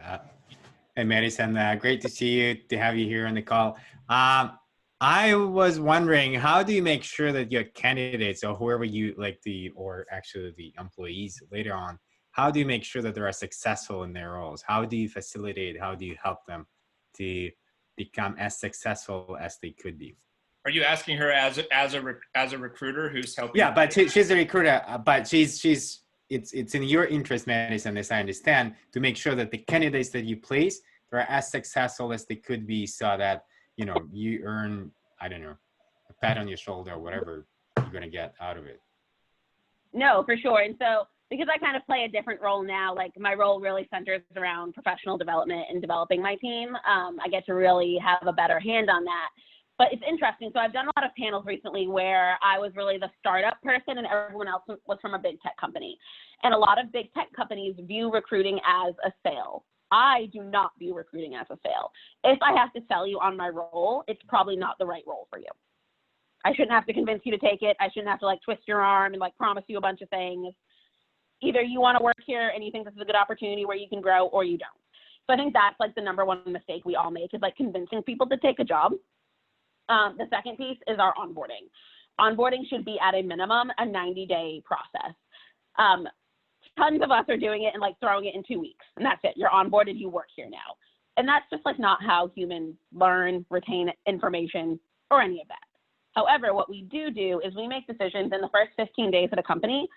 Madison. Great to see you, to have you here on the call. I was wondering, how do you make sure that your candidates or whoever you or actually the employees later on, how do you make sure that they are successful in their roles? How do you facilitate? How do you help them to become as successful as they could be? Are you asking her as a recruiter who's helping? Yeah, but she's a recruiter. But it's in your interest, Madison, as I understand, to make sure that the candidates that you place are as successful as they could be, so that you earn, I don't know, a pat on your shoulder or whatever you're gonna get out of it. No, for sure. And so because I kind of play a different role now, like my role really centers around professional development and developing my team. I get to really have a better hand on that. But it's interesting. So I've done a lot of panels recently where I was really the startup person and everyone else was from a big tech company. And a lot of big tech companies view recruiting as a sale. I do not view recruiting as a sale. If I have to sell you on my role, it's probably not the right role for you. I shouldn't have to convince you to take it. I shouldn't have to twist your arm and promise you a bunch of things. Either you want to work here and you think this is a good opportunity where you can grow, or you don't. So I think that's the number one mistake we all make, is convincing people to take a job. The second piece is our onboarding. Onboarding should be at a minimum a 90-day process. Tons of us are doing it and throwing it in 2 weeks, and that's it. You're onboarded, you work here now. And that's just not how humans learn, retain information, or any of that. However, what we do is we make decisions in the first 15 days at a company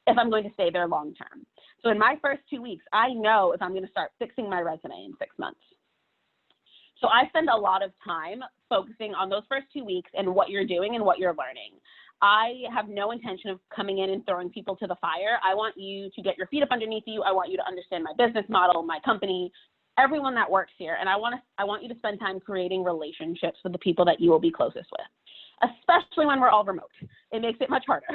if I'm going to stay there long term. So in my first 2 weeks, I know if I'm going to start fixing my resume in 6 months. So I spend a lot of time focusing on those first 2 weeks and what you're doing and what you're learning. I have no intention of coming in and throwing people to the fire. I want you to get your feet up underneath you. I want you to understand my business model, my company, everyone that works here, and I want you to spend time creating relationships with the people that you will be closest with, especially when we're all remote. It makes it much harder.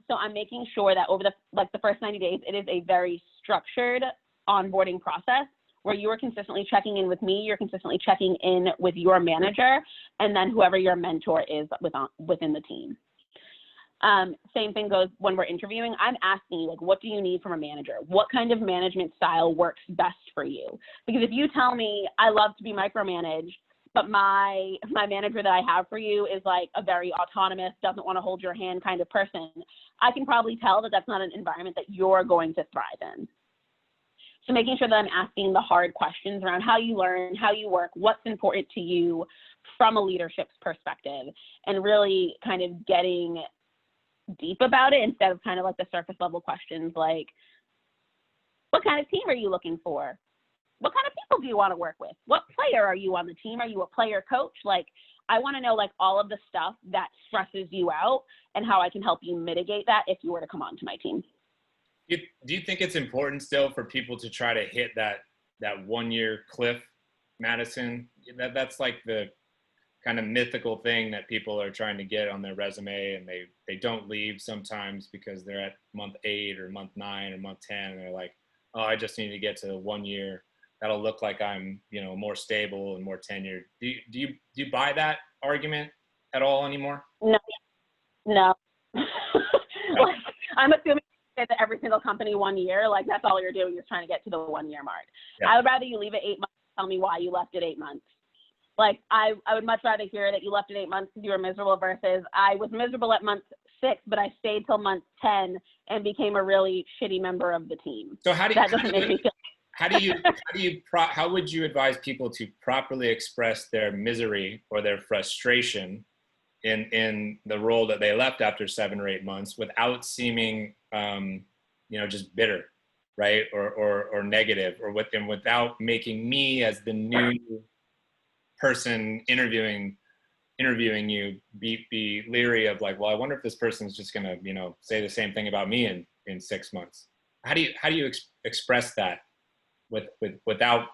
So I'm making sure that over the first 90 days, it is a very structured onboarding process where you are consistently checking in with me, you're consistently checking in with your manager, and then whoever your mentor is within the team. Same thing goes when we're interviewing. I'm asking you, like, what do you need from a manager? What kind of management style works best for you? Because if you tell me I love to be micromanaged, but my manager that I have for you is like a very autonomous, doesn't want to hold your hand kind of person, I can probably tell that that's not an environment that you're going to thrive in. So making sure that I'm asking the hard questions around how you learn, how you work, what's important to you from a leadership perspective, and really kind of getting deep about it instead of kind of like the surface level questions like, what kind of team are you looking for? What kind of people do you want to work with? What player are you on the team? Are you a player coach? Like, I want to know like all of the stuff that stresses you out and how I can help you mitigate that if you were to come onto my team. Do you think it's important still for people to try to hit that 1 year cliff, Madison? That's like the kind of mythical thing that people are trying to get on their resume, and they don't leave sometimes because they're at month 8 or month 9 or month 10, and they're like, oh, I just need to get to 1 year. That'll look like I'm, more stable and more tenured. Do you buy that argument at all anymore? No. Like, I'm assuming that every single company 1 year, like that's all you're doing is trying to get to the 1 year mark. Yeah. I would rather you leave at 8 months and tell me why you left at 8 months. Like, I would much rather hear that you left at 8 months because you were miserable versus I was miserable at month 6, but I stayed till month 10 and became a really shitty member of the team. So how would you advise people to properly express their misery or their frustration in the role that they left after 7 or 8 months without seeming, just bitter, right? Or negative, and without making me as the new person interviewing you be leery of like, well, I wonder if this person's just gonna, say the same thing about me in 6 months. How do you express that without,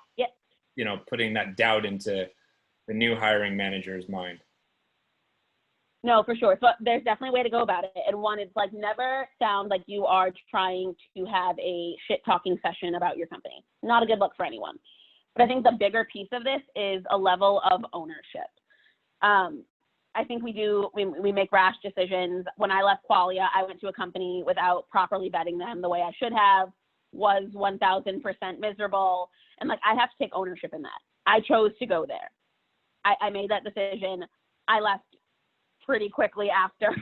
putting that doubt into the new hiring manager's mind? No, for sure. So there's definitely a way to go about it. And one, it's like never sound like you are trying to have a shit talking session about your company. Not a good look for anyone. But I think the bigger piece of this is a level of ownership. I think we make rash decisions. When I left Qualia, I went to a company without properly vetting them the way I should have, was 1,000% miserable. And like, I have to take ownership in that. I chose to go there. I made that decision. I left pretty quickly after.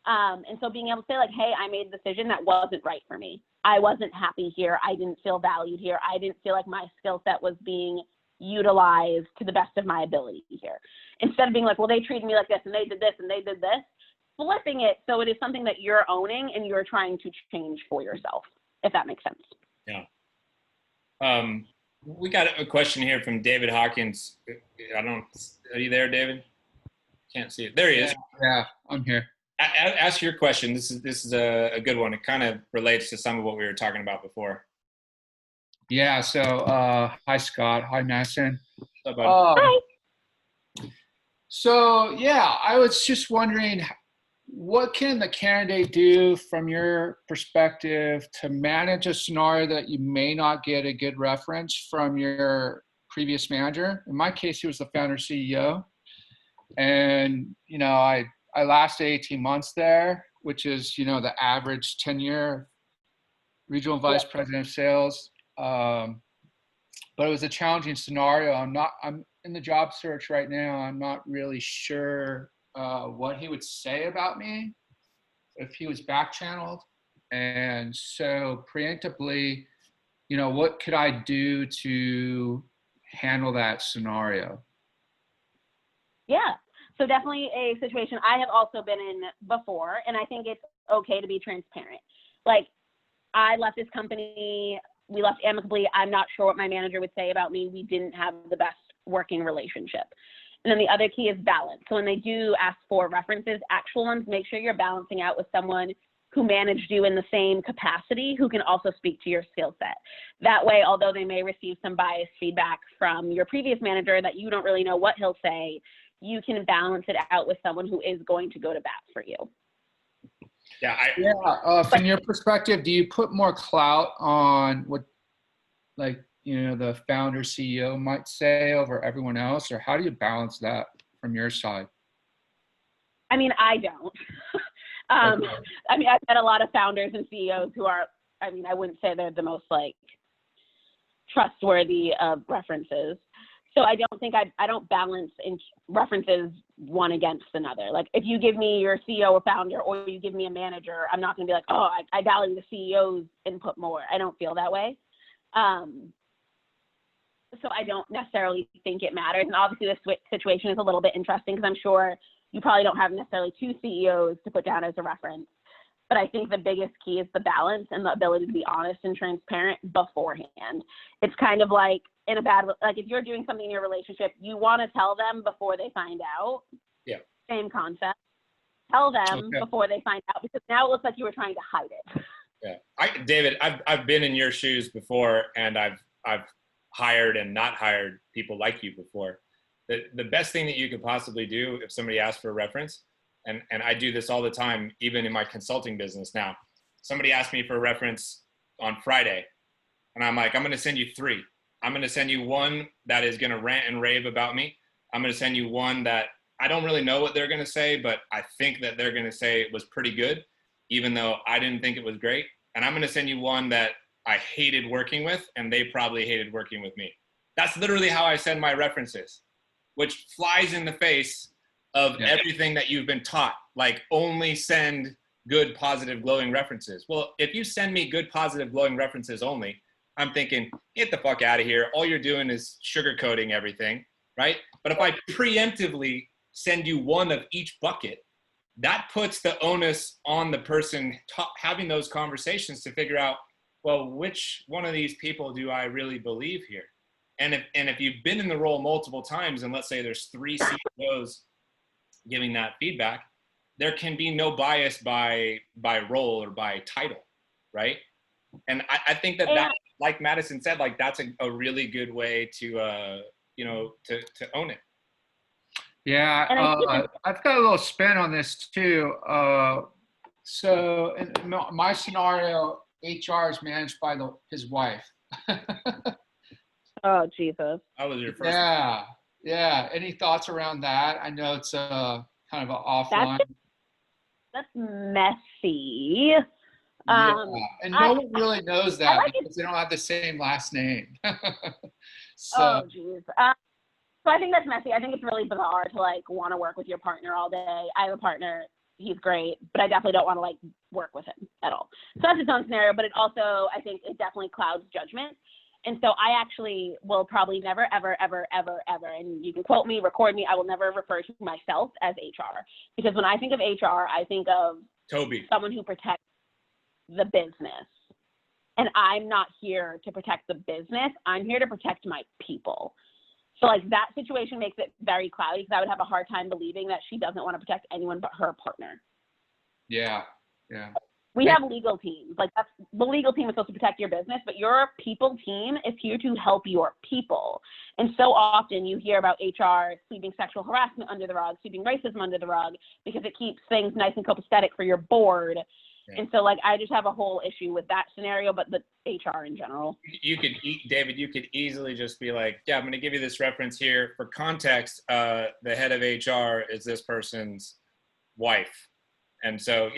And so being able to say like, hey, I made a decision that wasn't right for me. I wasn't happy here. I didn't feel valued here. I didn't feel like my skill set was being utilized to the best of my ability here. Instead of being like, well, they treated me like this and they did this and they did this, flipping it so it is something that you're owning and you're trying to change for yourself, if that makes sense. Yeah. We got a question here from David Hawkins. Are you there, David? Can't see it. There he is. Yeah, I'm here. Ask your question. This is a good one. It kind of relates to some of what we were talking about before. Yeah. So, hi Scott. Hi Madison. What's up, bud? Hi. So yeah, I was just wondering, what can the candidate do from your perspective to manage a scenario that you may not get a good reference from your previous manager? In my case, he was the founder CEO, and I lasted 18 months there, which is, the average tenure regional vice president of sales. But it was a challenging scenario. I'm in the job search right now. I'm not really sure what he would say about me if he was back channeled. And so preemptively, what could I do to handle that scenario? Yeah. So definitely a situation I have also been in before, and I think it's okay to be transparent. Like, I left this company, we left amicably. I'm not sure what my manager would say about me. We didn't have the best working relationship. And then the other key is balance. So when they do ask for references, actual ones, make sure you're balancing out with someone who managed you in the same capacity who can also speak to your skill set. That way, although they may receive some biased feedback from your previous manager that you don't really know what he'll say, you can balance it out with someone who is going to go to bat for you. From your perspective, do you put more clout on what, like, the founder CEO might say over everyone else, or how do you balance that from your side? I mean, I don't. Okay. I mean, I've met a lot of founders and CEOs who are, I mean, I wouldn't say they're the most like trustworthy of references. So I don't think I don't balance in references one against another. Like if you give me your CEO or founder, or you give me a manager, I'm not going to be like, oh, I value the CEO's input more. I don't feel that way. So I don't necessarily think it matters. And obviously this situation is a little bit interesting because I'm sure you probably don't have necessarily 2 CEOs to put down as a reference. But I think the biggest key is the balance and the ability to be honest and transparent beforehand. It's kind of like in a bad, like if you're doing something in your relationship, you want to tell them before they find out. Yeah. Same concept. Tell them before they find out, because now it looks like you were trying to hide it. Yeah. David, I've been in your shoes before, and I've hired and not hired people like you before. The best thing that you could possibly do if somebody asks for a reference, and I do this all the time, even in my consulting business now. Somebody asked me for a reference on Friday, and I'm like, I'm going to send you 3. I'm going to send you one that is going to rant and rave about me. I'm going to send you one that I don't really know what they're going to say, but I think that they're going to say it was pretty good, even though I didn't think it was great. And I'm going to send you one that I hated working with, and they probably hated working with me. That's literally how I send my references, which flies in the face of everything that you've been taught. Like, only send good, positive, glowing references. Well, if you send me good, positive, glowing references only, I'm thinking, get the fuck out of here. All you're doing is sugarcoating everything, right? But if I preemptively send you one of each bucket, that puts the onus on the person having those conversations to figure out, well, which one of these people do I really believe here? And if you've been in the role multiple times, and let's say there's 3 CEOs giving that feedback, there can be no bias by role or by title, right? And I think that, like Madison said, like that's a really good way to own it. Yeah, I've got a little spin on this too. So in my scenario, HR is managed by his wife. Oh, Jesus. That was your first. Yeah. Any thoughts around that? I know it's kind of an offline. That's messy. And no one really knows that because they don't have the same last name. So. Oh, geez. So I think that's messy. I think it's really bizarre to like want to work with your partner all day. I have a partner. He's great, but I definitely don't want to like work with him at all. So that's its own scenario, but it also, I think it definitely clouds judgment. And so I actually will probably never, ever, ever, ever, ever, and you can quote me, record me, I will never refer to myself as HR. Because when I think of HR, I think of someone who protects the business. And I'm not here to protect the business. I'm here to protect my people. So like that situation makes it very cloudy because I would have a hard time believing that she doesn't want to protect anyone but her partner. Yeah. We have legal teams. Like the legal team is supposed to protect your business, but your people team is here to help your people. And so often you hear about HR sweeping sexual harassment under the rug, sweeping racism under the rug, because it keeps things nice and copacetic for your board. Yeah. And so like I just have a whole issue with that scenario, but the HR in general. David, you could easily just be like, yeah, I'm going to give you this reference here. For context, the head of HR is this person's wife. And so,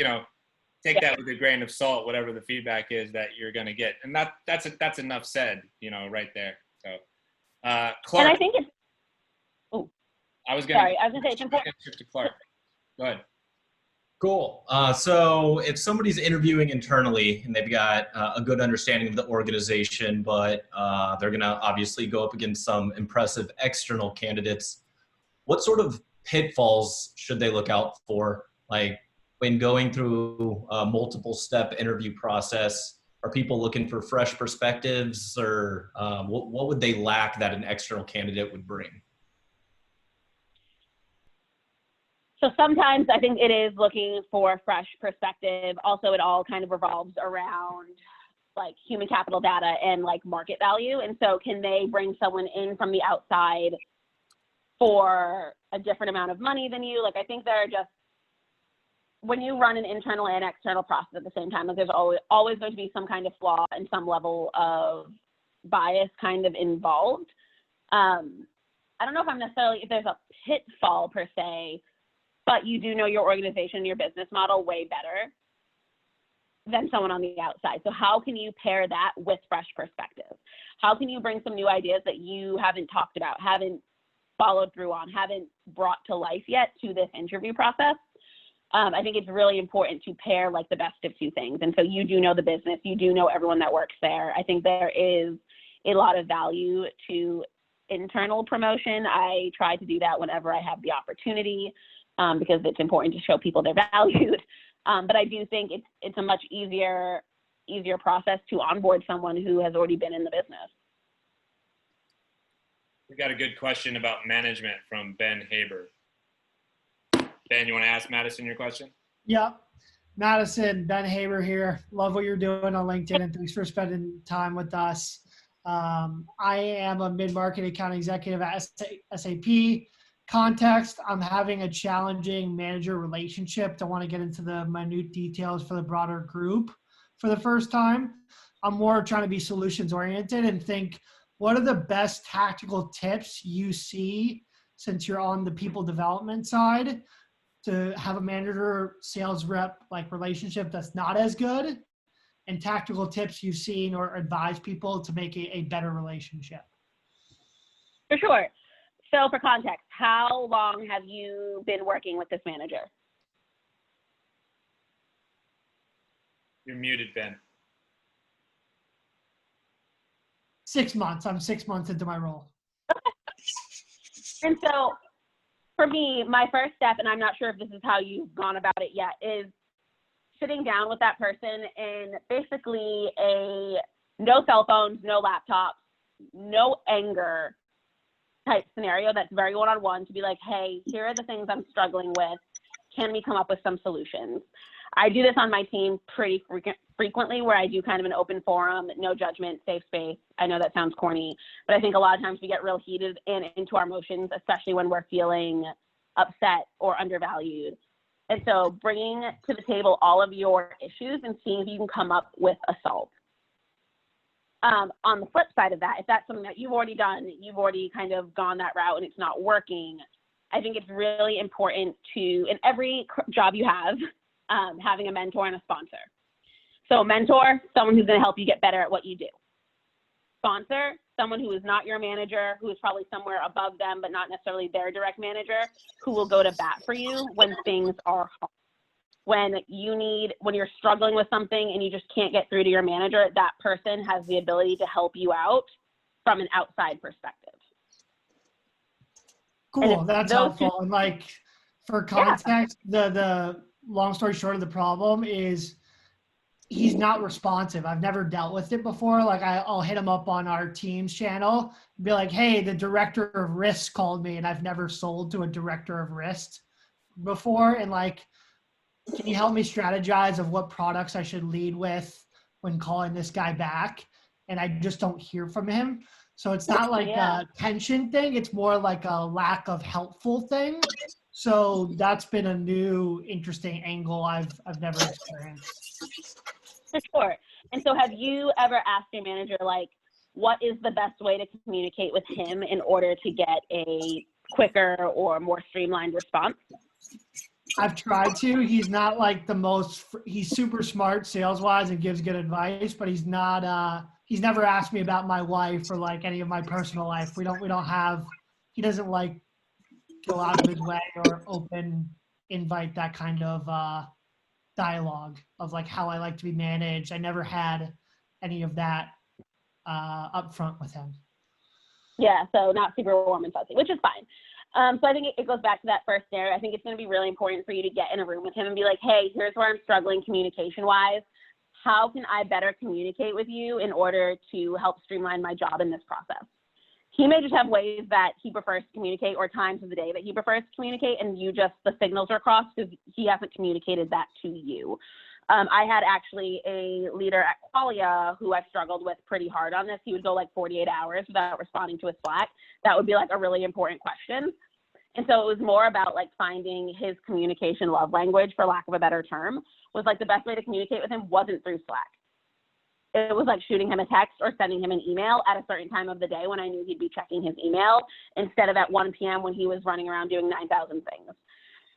take that with a grain of salt, whatever the feedback is that you're going to get. And that's enough said, right there. So, Clark. And I think it's, I was going to say it's important. To Clark. Go ahead. Cool. So if somebody's interviewing internally and they've got a good understanding of the organization, but they're going to obviously go up against some impressive external candidates, what sort of pitfalls should they look out for? Like when going through a multiple step interview process, are people looking for fresh perspectives, or what would they lack that an external candidate would bring? So sometimes I think it is looking for a fresh perspective. Also, it all kind of revolves around like human capital data and like market value. And so can they bring someone in from the outside for a different amount of money than you? Like, I think there are just, when you run an internal and external process at the same time, like there's always going to be some kind of flaw and some level of bias kind of involved. I don't know if if there's a pitfall per se, but you do know your organization, your business model way better than someone on the outside. So how can you pair that with fresh perspective? How can you bring some new ideas that you haven't talked about, haven't followed through on, haven't brought to life yet to this interview process? I think it's really important to pair like the best of two things. And so you do know the business, you do know everyone that works there. I think there is a lot of value to internal promotion. I try to do that whenever I have the opportunity because it's important to show people they're valued. But I do think it's a much easier process to onboard someone who has already been in the business. We got a good question about management from Ben Haber. Ben, you want to ask Madison your question? Yeah. Madison, Ben Haber here. Love what you're doing on LinkedIn, and thanks for spending time with us. I am a mid-market account executive at SAP. Context, I'm having a challenging manager relationship. Don't want to get into the minute details for the broader group for the first time. I'm more trying to be solutions-oriented and think, what are the best tactical tips you see since you're on the people development side to have a manager sales rep like relationship that's not as good, and tactical tips you've seen or advise people to make a better relationship? For sure. So for context, how long have you been working with this manager? You're muted, Ben. 6 months. I'm 6 months into my role. And so for me, my first step, and I'm not sure if this is how you've gone about it yet, is sitting down with that person and basically a no cell phones, no laptops, no anger type scenario that's very one-on-one, to be like, hey, here are the things I'm struggling with. Can we come up with some solutions? I do this on my team pretty frequently, where I do kind of an open forum, no judgment, safe space. I know that sounds corny, but I think a lot of times we get real heated and into our emotions, especially when we're feeling upset or undervalued. And so bringing to the table all of your issues and seeing if you can come up with a solve. On the flip side of that, if that's something that you've already done, you've already kind of gone that route and it's not working, I think it's really important to, in every job you have, having a mentor and a sponsor. So a mentor, someone who's going to help you get better at what you do. Sponsor, someone who is not your manager, who is probably somewhere above them, but not necessarily their direct manager, who will go to bat for you when things are hard. When you're struggling with something and you just can't get through to your manager, that person has the ability to help you out from an outside perspective. Cool, that's helpful. And like, for context, the long story short of the problem is he's not responsive. I've never dealt with it before. Like I'll hit him up on our Teams channel and be like, hey, the director of risk called me, and I've never sold to a director of risk before. And like, can you help me strategize of what products I should lead with when calling this guy back? And I just don't hear from him. So it's not like a tension thing. It's more like a lack of helpful thing. So that's been a new, interesting angle I've never experienced. For sure. And so have you ever asked your manager, like, what is the best way to communicate with him in order to get a quicker or more streamlined response? I've tried to. He's not like he's super smart sales-wise and gives good advice, but he's not, he's never asked me about my wife or like any of my personal life. We don't have, he doesn't like go out of his way or invite that kind of dialogue of like how I like to be managed. I never had any of that up front with him. Yeah, so not super warm and fuzzy, which is fine. So I think it goes back to that first scenario. I think it's going to be really important for you to get in a room with him and be like, hey, here's where I'm struggling communication-wise. How can I better communicate with you in order to help streamline my job in this process? he may just have ways that he prefers to communicate or times of the day that he prefers to communicate, and the signals are crossed because he hasn't communicated that to you. I had actually a leader at Qualia who I struggled with pretty hard on this. He would go like 48 hours without responding to a Slack. That would be like a really important question. And so it was more about like finding his communication love language, for lack of a better term, was like the best way to communicate with him wasn't through Slack. It was like shooting him a text or sending him an email at a certain time of the day when I knew he'd be checking his email, instead of at 1 p.m. when he was running around doing 9,000 things.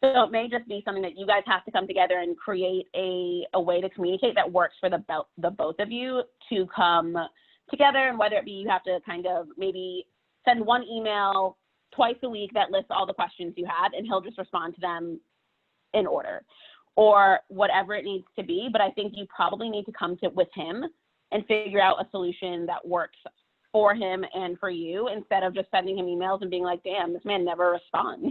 So it may just be something that you guys have to come together and create a way to communicate that works for the both of you to come together. And whether it be you have to kind of maybe send one email twice a week that lists all the questions you had, and he'll just respond to them in order, or whatever it needs to be. But I think you probably need to come to with him and figure out a solution that works for him and for you, instead of just sending him emails and being like, damn, this man never responds.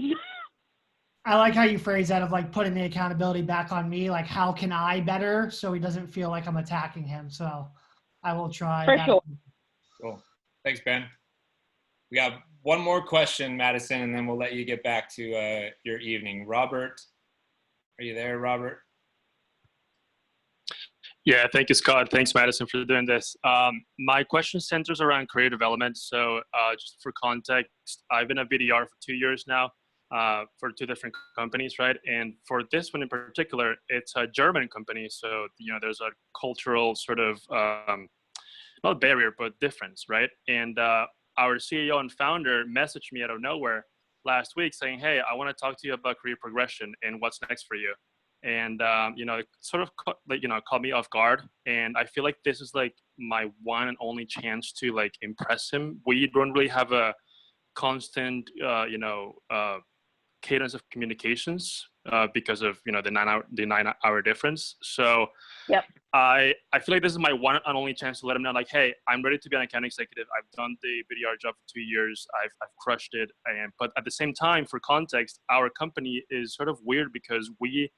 I like how you phrase that, of like putting the accountability back on me. Like, how can I better so he doesn't feel like I'm attacking him? So I will try. For sure. Cool. Thanks, Ben. We got one more question, Madison, and then we'll let you get back to your evening. Robert, are you there, Robert? Yeah, thank you, Scott. Thanks, Madison, for doing this. My question centers around career development. So just for context, I've been a BDR for 2 years now for 2 different companies, right? And for this one in particular, it's a German company. So, there's a cultural sort of, not barrier, but difference, right? And our CEO and founder messaged me out of nowhere last week saying, hey, I want to talk to you about career progression and what's next for you. And, it sort of, caught me off guard. And I feel like this is like my one and only chance to like impress him. We don't really have a constant, cadence of communications because of, the 9 hour difference. So yep. I feel like this is my one and only chance to let him know, like, hey, I'm ready to be an account executive. I've done the BDR job for 2 years. I've crushed it. But at the same time, for context, our company is sort of weird because we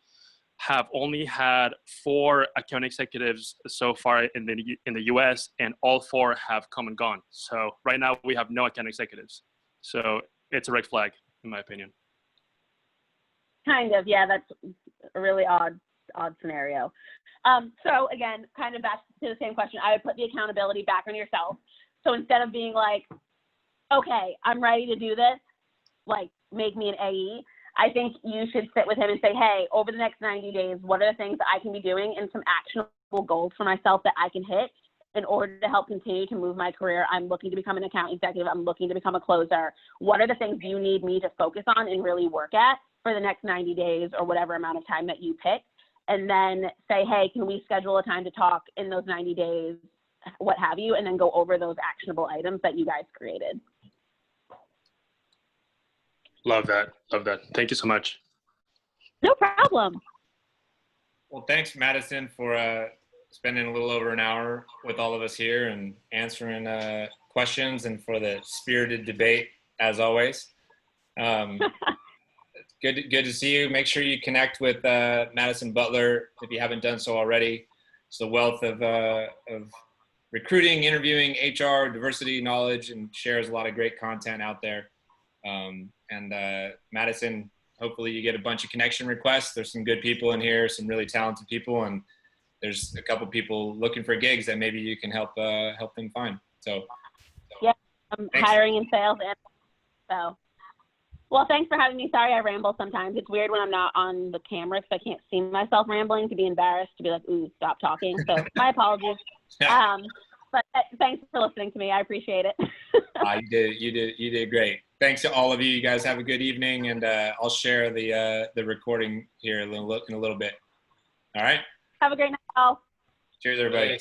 have only had 4 account executives so far in the US, and all 4 have come and gone. So right now we have no account executives. So it's a red flag, in my opinion. Kind of, yeah, that's a really odd scenario. So again, kind of back to the same question, I would put the accountability back on yourself. So instead of being like, okay, I'm ready to do this, like make me an AE, I think you should sit with him and say, hey, over the next 90 days, what are the things that I can be doing and some actionable goals for myself that I can hit in order to help continue to move my career? I'm looking to become an account executive. I'm looking to become a closer. What are the things you need me to focus on and really work at for the next 90 days or whatever amount of time that you pick? And then say, hey, can we schedule a time to talk in those 90 days, what have you, and then go over those actionable items that you guys created. Love that. Thank you so much. No problem. Well, thanks, Madison, for spending a little over an hour with all of us here and answering questions, and for the spirited debate, as always. Good to see you. Make sure you connect with Madison Butler if you haven't done so already. It's a wealth of recruiting, interviewing, HR, diversity knowledge, and shares a lot of great content out there. And Madison, hopefully you get a bunch of connection requests. There's some good people in here, some really talented people, and there's a couple people looking for gigs that maybe you can help them find. So yeah, I'm hiring in sales, and so. Well, thanks for having me. Sorry I ramble sometimes. It's weird when I'm not on the camera because I can't see myself rambling, to be embarrassed, to be like, ooh, stop talking. So my apologies. But thanks for listening to me. I appreciate it. You did great. Thanks to all of you. You guys have a good evening, and I'll share the recording here in a little bit. All right. Have a great night, all. Cheers, everybody.